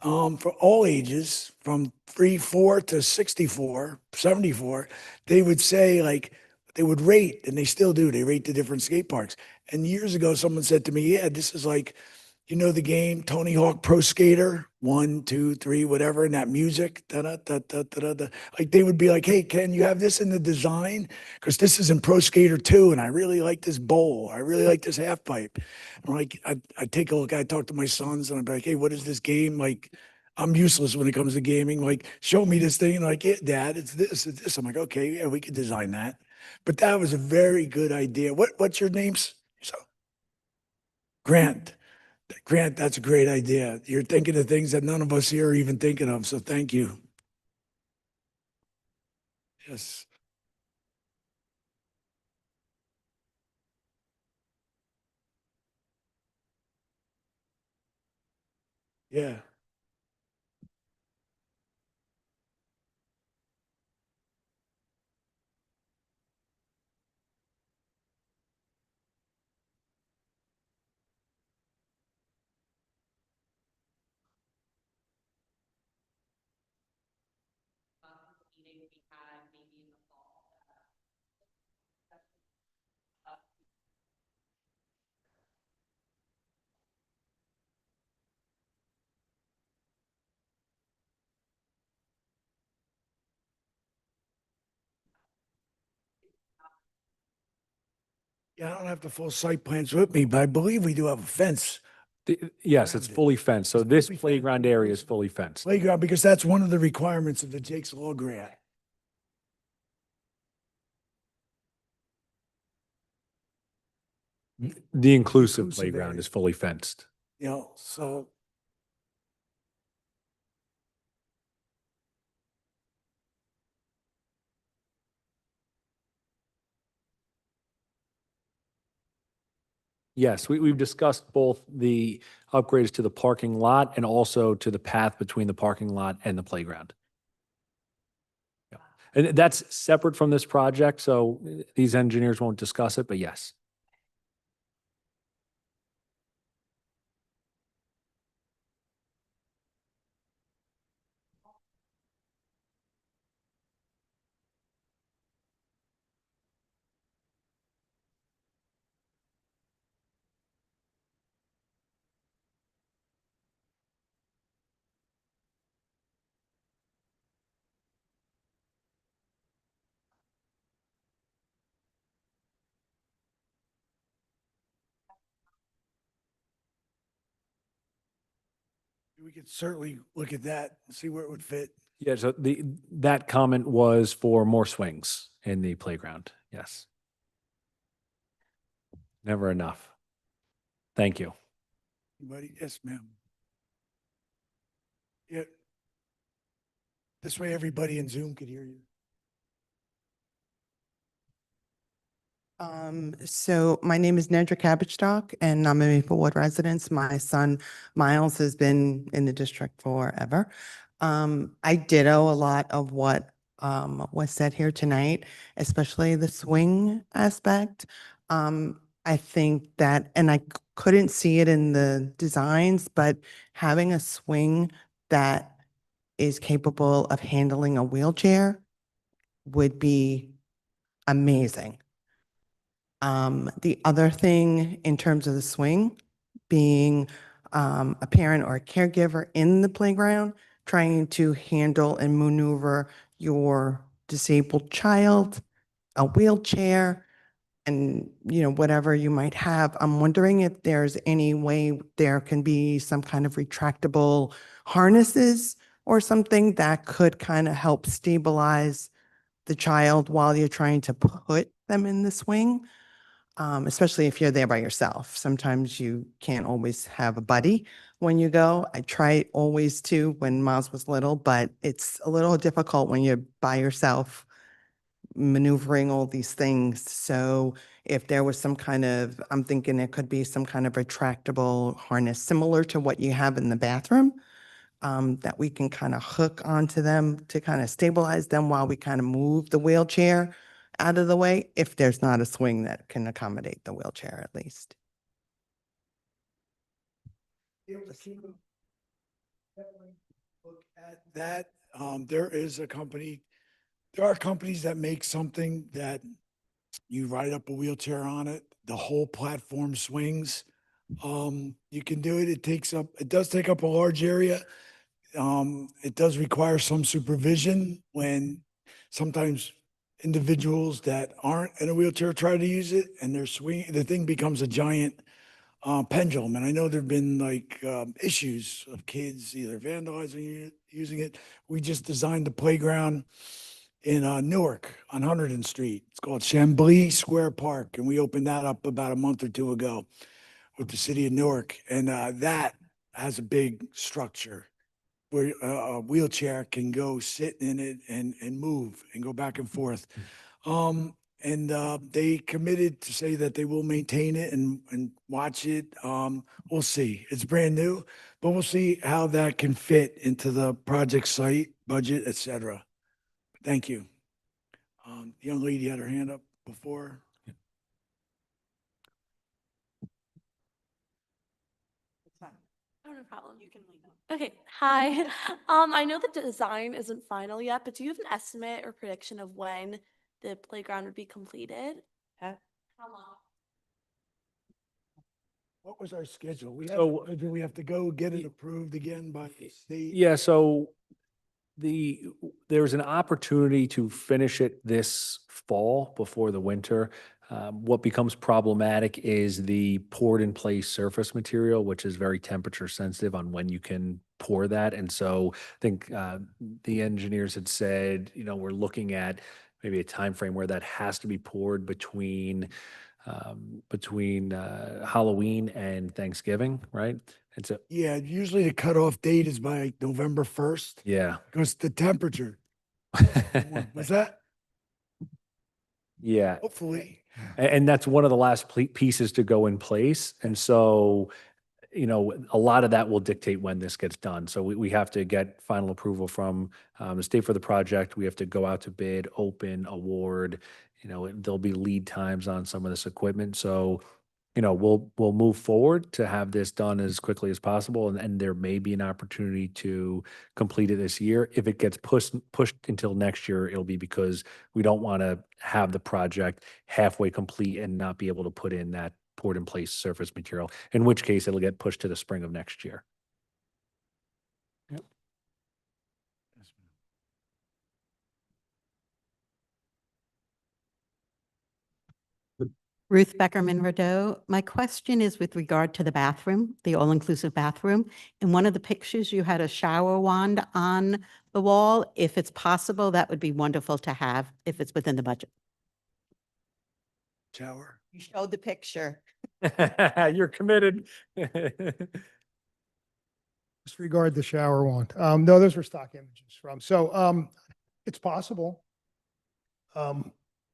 for all ages, from 3, 4 to 64, 74, they would say like, they would rate, and they still do. They rate the different skate parks. And years ago, someone said to me, yeah, this is like, the game Tony Hawk Pro Skater, 1, 2, 3, whatever, and that music, da da da da da da. Like they would be like, "Hey, can you have this in the design? Because this is in Pro Skater 2, and I really like this bowl. I really like this half pipe." I'm like, I take a look. I talk to my sons, and I'm like, "Hey, what is this game? Like, I'm useless when it comes to gaming. Like, show me this thing." And like, "Yeah, Dad, it's this, it's this." I'm like, "Okay, yeah, we could design that." But that was a very good idea. What's your names? So, Grant. Grant, that's a great idea. You're thinking of things that none of us here are even thinking of, so thank you. Yes. Yeah. Yeah, I don't have the full site plans with me, but I believe we do have a fence
Yes, it's fully fenced. So this playground area is fully fenced.
playground, because that's one of the requirements of the Jake's Law grant.
The inclusive
Inclusive
playground
area.
is fully fenced.
So
Yes, we've discussed both the upgrades to the parking lot and also to the path between the parking lot and the playground. Yeah. And that's separate from this project, so these engineers won't discuss it, but yes.
We could certainly look at that and see where it would fit.
Yeah, so that comment was for more swings in the playground. Yes. Never enough. Thank you.
Anybody? Yes, ma'am. Yeah. This way everybody in Zoom could hear you.
So my name is Nedra Cabbage and I'm a Maplewood resident. My son Miles has been in the district forever. I ditto a lot of what was said here tonight, especially the swing aspect. I think that, and I couldn't see it in the designs, but having a swing that is capable of handling a wheelchair would be amazing. The other thing in terms of the swing, being a parent or a caregiver in the playground, trying to handle and maneuver your disabled child, a wheelchair, and whatever you might have. I'm wondering if there's any way there can be some kind of retractable harnesses or something that could kind of help stabilize the child while you're trying to put them in the swing. Especially if you're there by yourself. Sometimes you can't always have a buddy when you go. I try always to when Miles was little, but it's a little difficult when you're by yourself maneuvering all these things. So if there was some kind of, I'm thinking it could be some kind of retractable harness similar to what you have in the bathroom, that we can kind of hook onto them to kind of stabilize them while we kind of move the wheelchair out of the way, if there's not a swing that can accommodate the wheelchair at least.
Look at that. There is a company, there are companies that make something that you ride up a wheelchair on it, the whole platform swings. You can do it. It does take up a large area. It does require some supervision when sometimes individuals that aren't in a wheelchair try to use it and the thing becomes a giant pendulum. And I know there've been like issues of kids either vandalizing it, using it. We just designed the playground in Newark on 100th Street. It's called Chambly Square Park, and we opened that up about a month or two ago with the city of Newark. And that has a big structure where a wheelchair can go sit in it and move and go back and forth. And they committed to say that they will maintain it and watch it. We'll see. It's brand new, but we'll see how that can fit into the project site, budget, et cetera. Thank you. The young lady had her hand up before.
Oh, no problem. You can leave. Okay, hi. I know the design isn't final yet, but do you have an estimate or prediction of when the playground would be completed? How long?
What was our schedule? Do we have to go get it approved again by the state?
Yeah, so there's an opportunity to finish it this fall before the winter. What becomes problematic is the poured in place surface material, which is very temperature sensitive on when you can pour that. And so I think the engineers had said, we're looking at maybe a time frame where that has to be poured between Halloween and Thanksgiving, right? And so,
Yeah, usually the cutoff date is by November 1st
yeah.
because the temperature. Was that?
Yeah.
hopefully.
And that's one of the last pieces to go in place. And so, a lot of that will dictate when this gets done. So we have to get final approval from the state for the project. We have to go out to bid, open, award. There'll be lead times on some of this equipment. So, we'll move forward to have this done as quickly as possible. And there may be an opportunity to complete it this year. If it gets pushed until next year, it'll be because we don't want to have the project halfway complete and not be able to put in that poured in place surface material, in which case it'll get pushed to the spring of next year.
Ruth Beckerman Rideau. My question is with regard to the bathroom, the all-inclusive bathroom. In one of the pictures, you had a shower wand on the wall. If it's possible, that would be wonderful to have if it's within the budget.
Shower.
You showed the picture.
You're committed.
Disregard the shower wand. No, those were stock images from, so, it's possible.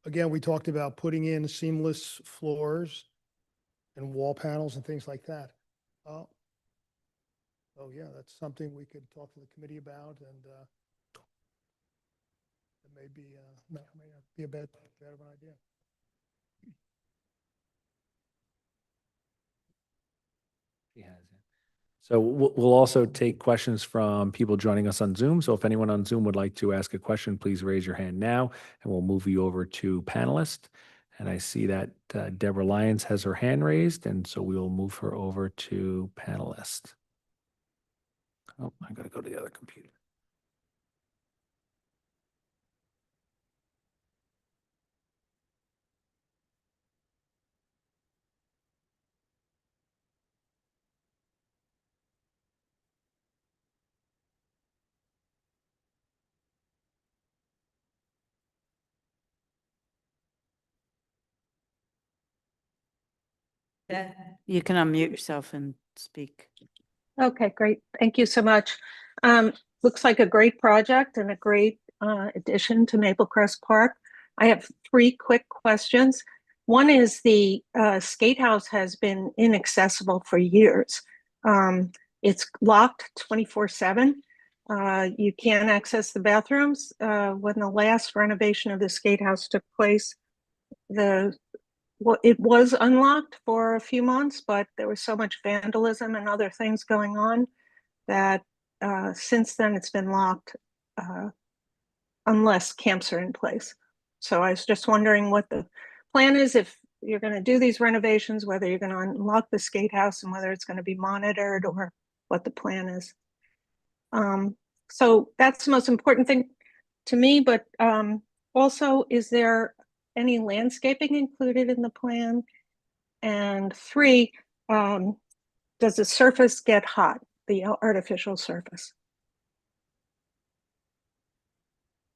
Again, we talked about putting in seamless floors and wall panels and things like that. Oh, yeah, that's something we could talk to the committee about, and it may not be a bad of an idea.
He has it. So we'll also take questions from people joining us on Zoom. So if anyone on Zoom would like to ask a question, please raise your hand now, and we'll move you over to panelist. And I see that Deborah Lyons has her hand raised, and so we will move her over to panelist. Oh, I got to go to the other computer.
You can unmute yourself and speak.
Okay, great. Thank you so much. Looks like a great project and a great addition to Maplecrest Park. I have three quick questions. One is the skate house has been inaccessible for years. It's locked 24/7. You can't access the bathrooms. When the last renovation of the skate house took place, it was unlocked for a few months, but there was so much vandalism and other things going on that since then it's been locked unless camps are in place. So I was just wondering what the plan is if you're going to do these renovations, whether you're going to unlock the skate house and whether it's going to be monitored or what the plan is. So that's the most important thing to me, but also, is there any landscaping included in the plan? And three, does the surface get hot, the artificial surface?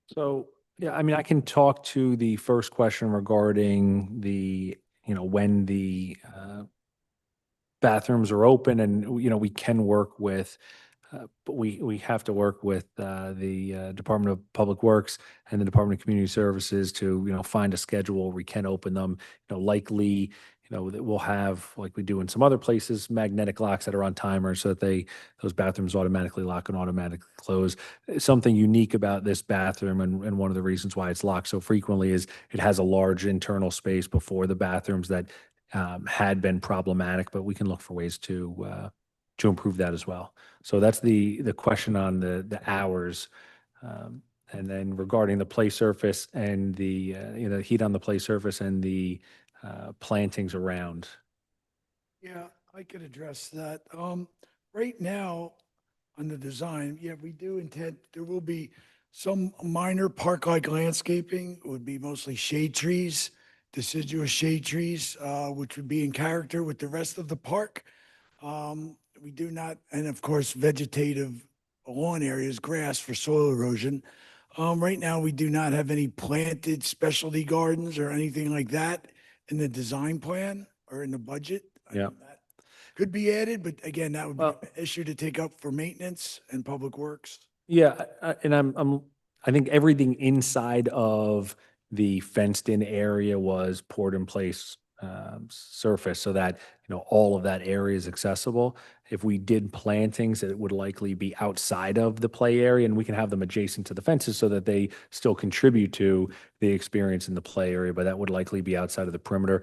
So, yeah, I mean, I can talk to the first question regarding when the bathrooms are open, and, we can work with, but we have to work with the Department of Public Works and the Department of Community Services to, find a schedule where we can open them. Likely, that we'll have, like we do in some other places, magnetic locks that are on timers so that those bathrooms automatically lock and automatically close. Something unique about this bathroom, and one of the reasons why it's locked so frequently, is it has a large internal space before the bathrooms that had been problematic, but we can look for ways to improve that as well. So that's the question on the hours. And then regarding the play surface and the heat on the play surface and the plantings around.
Yeah, I could address that. Right now, on the design, yeah, we do intend, there will be some minor park-like landscaping. It would be mostly shade trees, deciduous shade trees, which would be in character with the rest of the park. We do not, and of course, vegetative lawn areas, grass for soil erosion. Right now, we do not have any planted specialty gardens or anything like that in the design plan or in the budget. I
Yeah.
mean, that could be added, but again, that would be
Well-
an issue to take up for maintenance and public works.
Yeah, and I think everything inside of the fenced-in area was poured-in-place surface so that, all of that area is accessible. If we did plantings, it would likely be outside of the play area, and we can have them adjacent to the fences so that they still contribute to the experience in the play area, but that would likely be outside of the perimeter.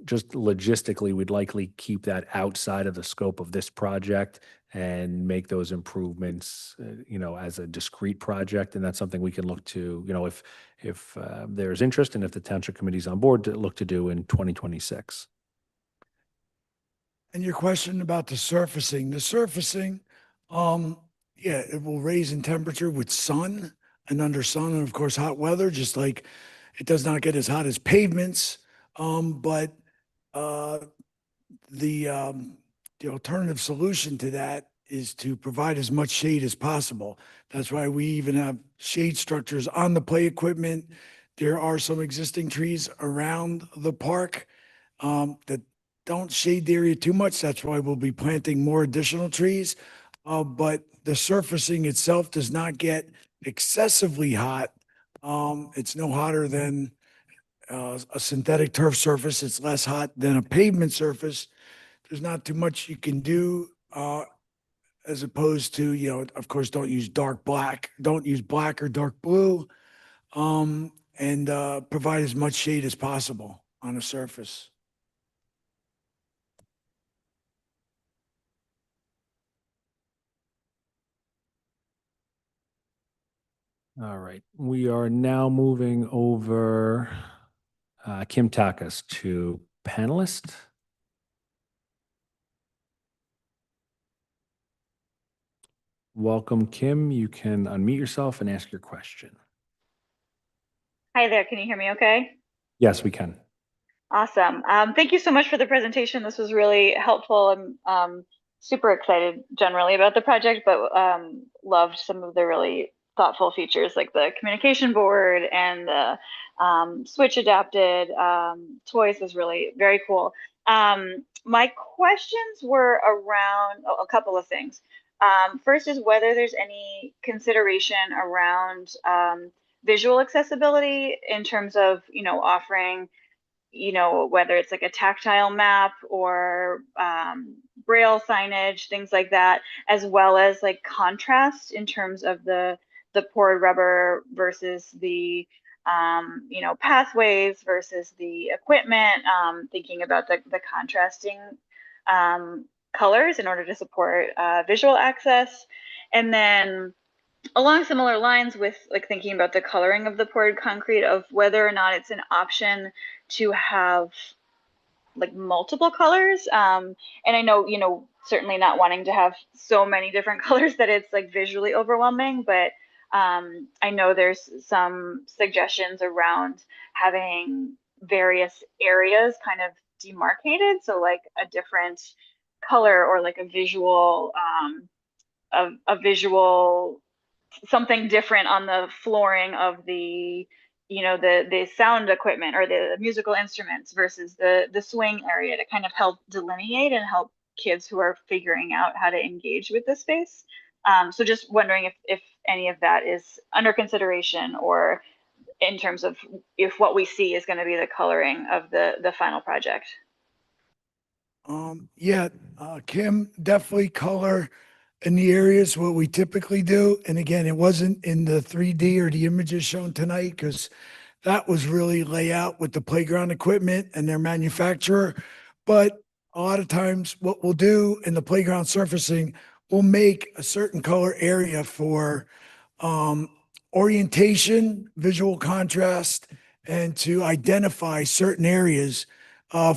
Just logistically, we'd likely keep that outside of the scope of this project and make those improvements, as a discrete project. And that's something we can look to, if there's interest and if the township committee's on board, to look to do in 2026.
And your question about the surfacing, yeah, it will raise in temperature with sun and under sun and of course hot weather, just like it does not get as hot as pavements. But the alternative solution to that is to provide as much shade as possible. That's why we even have shade structures on the play equipment. There are some existing trees around the park that don't shade the area too much. That's why we'll be planting more additional trees. But the surfacing itself does not get excessively hot. It's no hotter than a synthetic turf surface. It's less hot than a pavement surface. There's not too much you can do as opposed to, of course, don't use black or dark blue, and provide as much shade as possible on a surface.
All right. We are now moving over Kim Takas to panelist. Welcome, Kim. You can unmute yourself and ask your question.
Hi there. Can you hear me okay?
Yes, we can.
Awesome. Thank you so much for the presentation. This was really helpful. I'm super excited generally about the project, but loved some of the really thoughtful features like the communication board and the switch adapted toys was really very cool. My questions were around a couple of things. First is whether there's any consideration around visual accessibility in terms of, offering, whether it's like a tactile map or braille signage, things like that, as well as like contrast in terms of the poured rubber versus the pathways versus the equipment, thinking about the contrasting colors in order to support visual access. And then along similar lines with like thinking about the coloring of the poured concrete, of whether or not it's an option to have like multiple colors. And I know, certainly not wanting to have so many different colors that it's like visually overwhelming, but I know there's some suggestions around having various areas kind of demarcated. So like a different color or like a visual, something different on the flooring of the the sound equipment or the musical instruments versus the swing area, to kind of help delineate and help kids who are figuring out how to engage with the space. So just wondering if any of that is under consideration, or in terms of if what we see is going to be the coloring of the final project.
Yeah, Kim, definitely color in the areas what we typically do. And again, it wasn't in the 3D or the images shown tonight because that was really layout with the playground equipment and their manufacturer. But a lot of times what we'll do in the playground surfacing, we'll make a certain color area for orientation, visual contrast, and to identify certain areas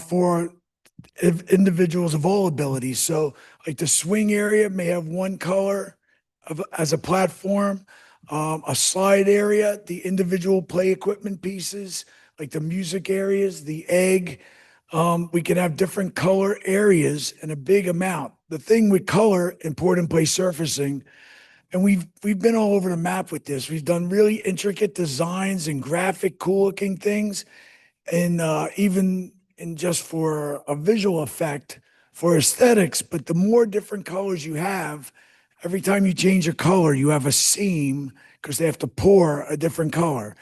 for individuals of all abilities. So like the swing area may have one color as a platform, a slide area, the individual play equipment pieces, like the music areas, the egg. We can have different color areas in a big amount. The thing with color in poured-in-place surfacing, and we've been all over the map with this. We've done really intricate designs and graphic, cool-looking things, and even in just for a visual effect, for aesthetics. But the more different colors you have, every time you change a color, you have a seam because they have to pour a different color.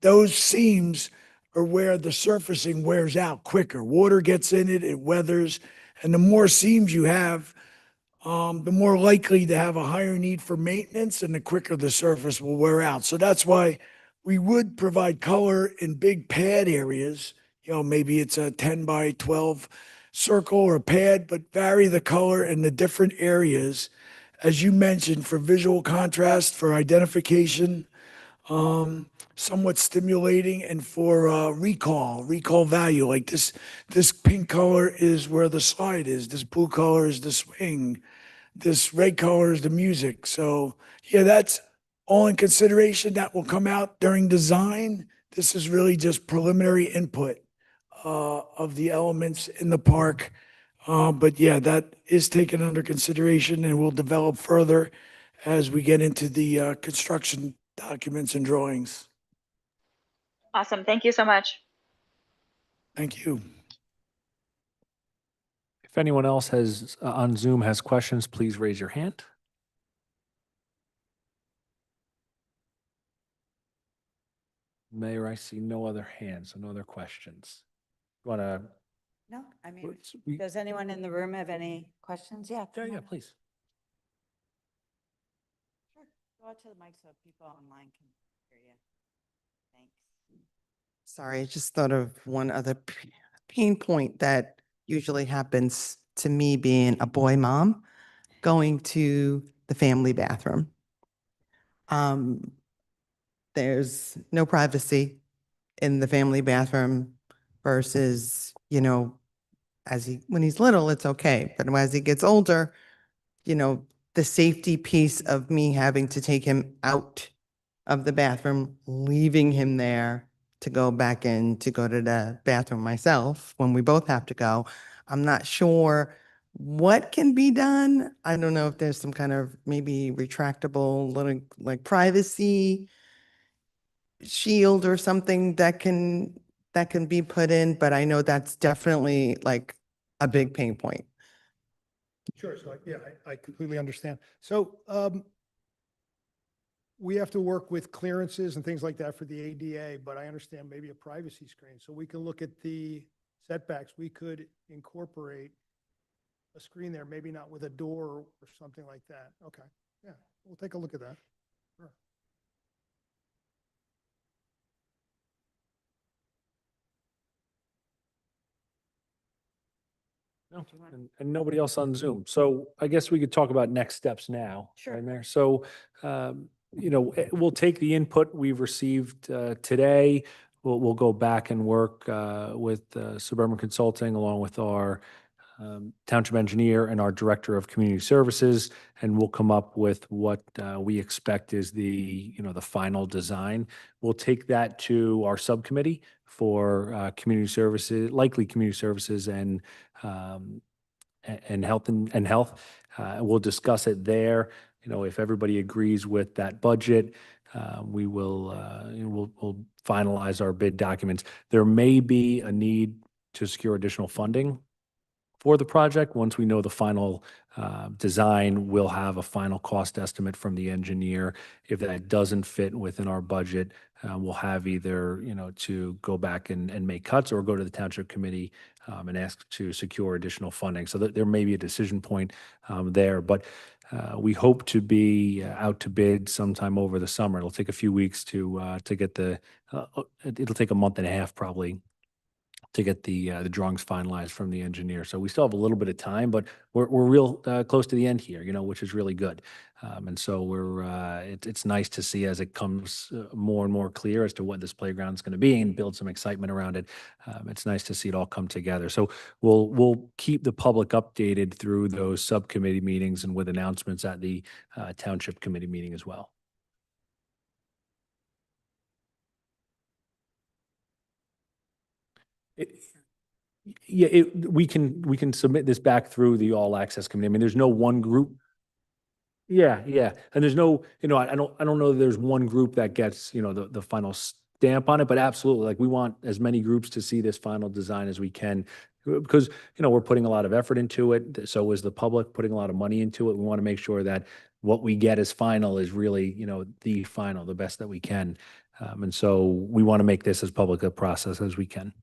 those seams are where the surfacing wears out quicker. Water gets in it, it weathers, and the more seams you have, the more likely to have a higher need for maintenance and the quicker the surface will wear out. So that's why we would provide color in big pad areas. You know, maybe it's a 10 by 12 circle or a pad, but vary the color in the different areas, as you mentioned, for visual contrast, for identification, somewhat stimulating, and for recall value. Like this pink color is where the slide is. This blue color is the swing. This red color is the music. So yeah, that's all in consideration. That will come out during design. This is really just preliminary input of the elements in the park. But yeah, that is taken under consideration and will develop further as we get into the construction documents and drawings.
Awesome. Thank you so much.
Thank you.
If anyone else has on Zoom has questions, please raise your hand. Mayor, I see no other hands, so no other questions. You want to?
No, I mean, does anyone in the room have any questions? Yeah.
Yeah,
come
yeah,
on up.
please.
Sure. Go out to the mic so people online can hear you. Thanks.
Sorry, I just thought of one other pain point that usually happens to me being a boy mom, going to the family bathroom. There's no privacy in the family bathroom versus, when he's little, it's okay. But as he gets older, the safety piece of me having to take him out of the bathroom, leaving him there to go back in to go to the bathroom myself when we both have to go. I'm not sure what can be done. I don't know if there's some kind of maybe retractable little like privacy shield or something that can be put in, but I know that's definitely like a big pain point.
Sure. So yeah, I completely understand. So we have to work with clearances and things like that for the ADA, but I understand maybe a privacy screen. So we can look at the setbacks. We could incorporate a screen there, maybe not with a door or something like that. Okay. Yeah, we'll take a look at that. Sure.
No, and nobody else on Zoom. So I guess we could talk about next steps now.
Sure.
Right, Mayor? So, we'll take the input we've received today. We'll go back and work with Suburban Consulting along with our township engineer and our director of community services, and we'll come up with what we expect is the final design. We'll take that to our subcommittee for community services, likely community services and health and health. We'll discuss it there. If everybody agrees with that budget, we will we'll finalize our bid documents. There may be a need to secure additional funding for the project. Once we know the final design, we'll have a final cost estimate from the engineer. If that doesn't fit within our budget, we'll have either, to go back and make cuts or go to the township committee and ask to secure additional funding. So that there may be a decision point there, but we hope to be out to bid sometime over the summer. It'll take a few weeks to get it'll take a month and a half probably to get the drawings finalized from the engineer. So we still have a little bit of time, but we're real close to the end here, which is really good. And so it's nice to see as it comes more and more clear as to what this playground is going to be and build some excitement around it. It's nice to see it all come together. So we'll keep the public updated through those subcommittee meetings and with announcements at the township committee meeting as well. We can submit this back through the all access committee. I mean, there's no one group. Yeah, and there's no, I don't know that there's one group that gets, the final stamp on it, but absolutely, like we want as many groups to see this final design as we can because, we're putting a lot of effort into it. So is the public putting a lot of money into it. We want to make sure that what we get as final is really, the final, the best that we can. And so we want to make this as public a process as we can.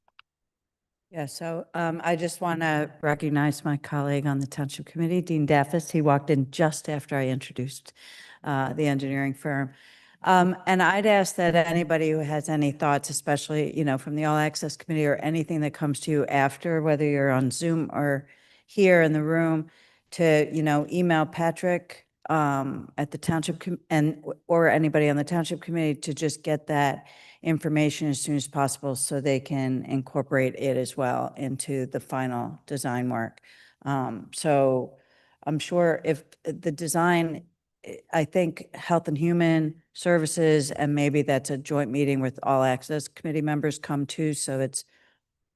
Yeah, so I just want to recognize my colleague on the Township Committee, Dean Daffis. He walked in just after I introduced the engineering firm. And I'd ask that anybody who has any thoughts, especially, you know, from the All Access Committee or anything that comes to you after, whether you're on Zoom or here in the room, to, you know, email Patrick at the Township or anybody on the Township Committee to just get that information as soon as possible so they can incorporate it as well into the final design work. So I'm sure if the design, I think Health and Human Services, and maybe that's a joint meeting with all access committee members come to, so it's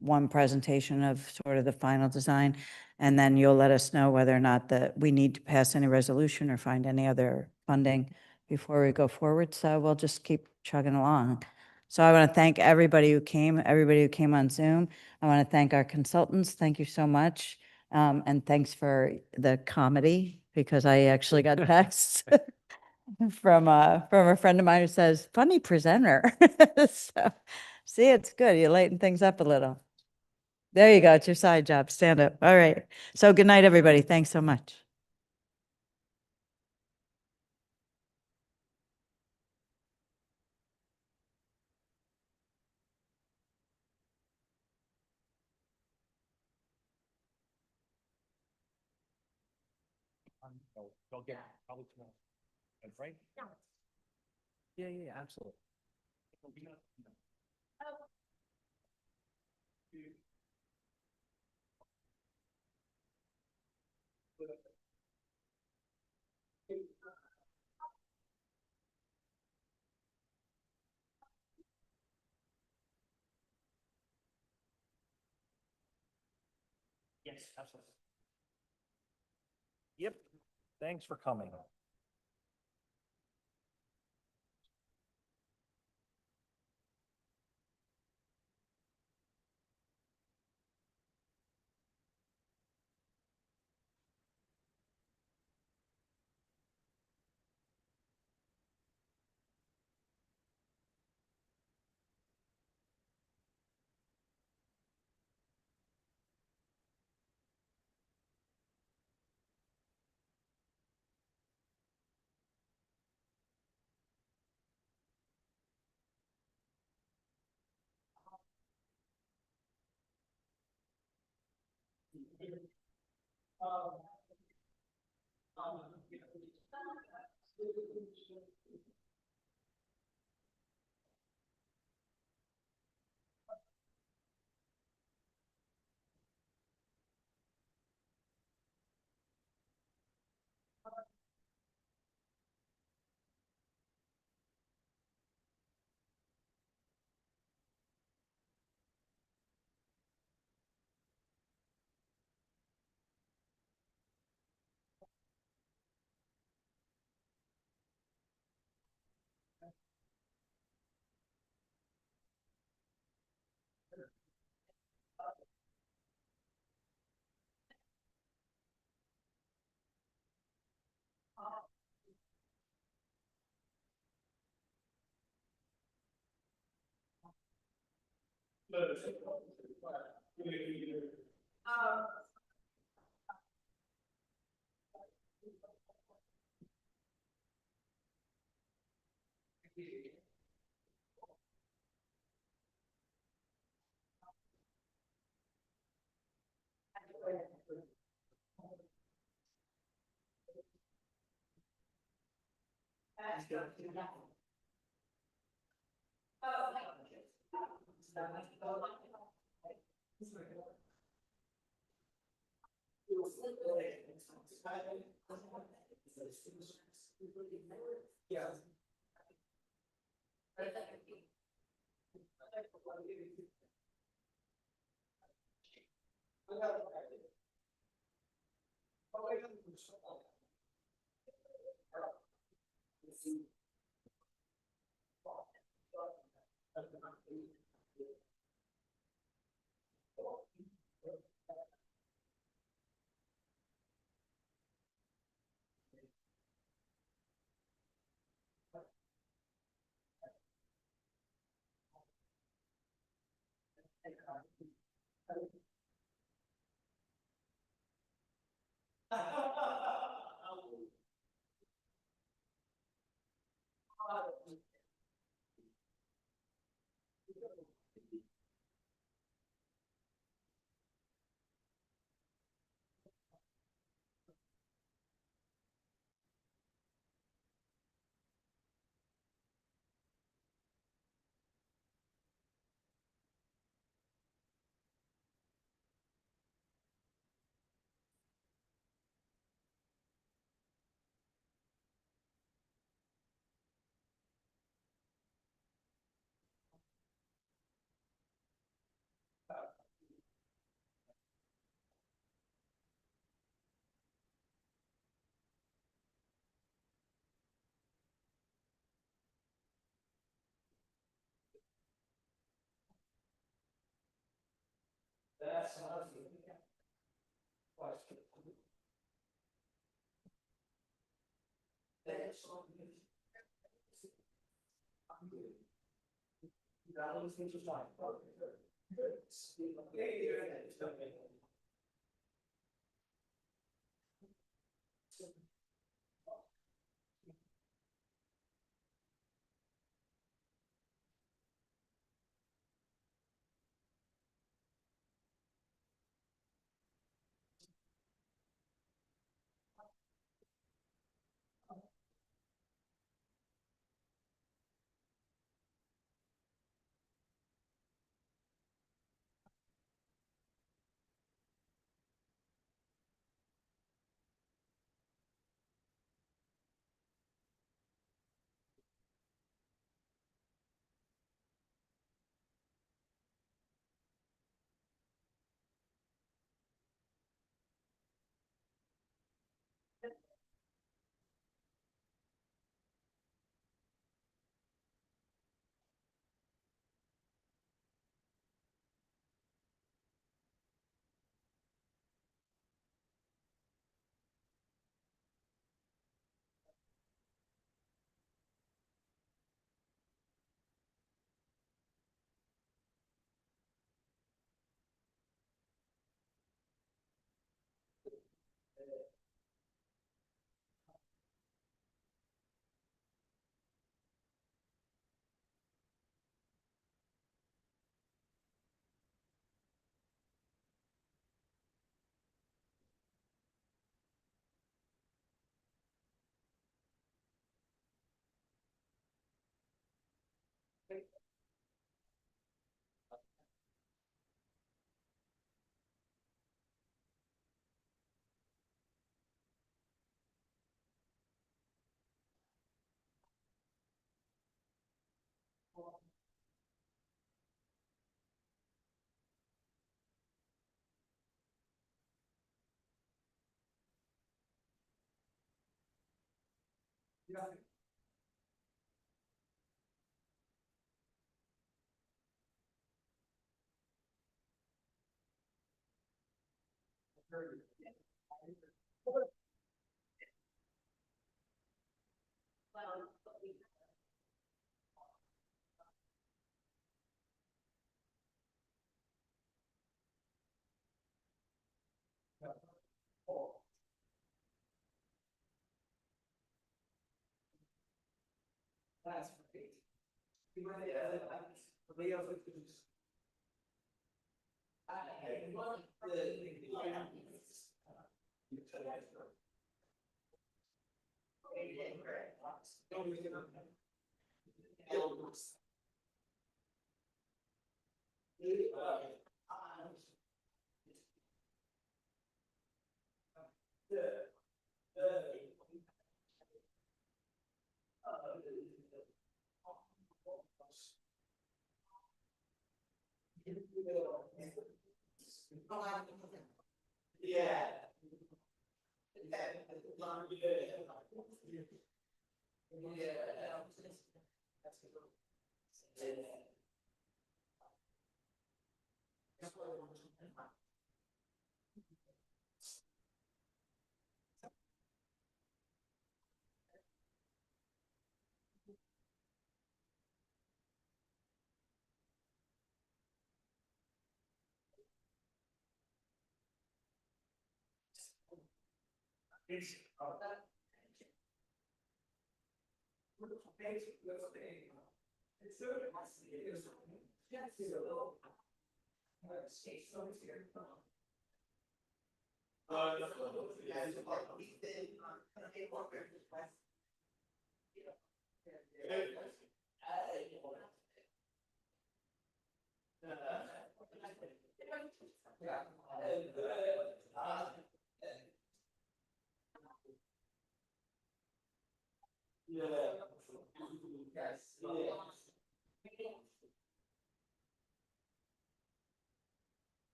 one presentation of sort of the final design. And then you'll let us know whether or not that we need to pass any resolution or find any other funding before we go forward. So we'll just keep chugging along. So I want to thank everybody who came on Zoom. I want to thank our consultants. Thank you so much. And thanks for the comedy, because I actually got texts from a friend of mine who says, funny presenter. So, see, it's good. You lighten things up a little. There you go. It's your side job. Stand up. All right. So good night, everybody. Thanks so much.
They'll get probably tomorrow. Right? Yeah, yeah, absolutely. Yes, absolutely. Yep. Thanks for coming.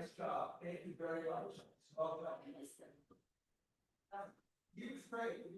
Nice job. Thank you very much. Well done. You was great.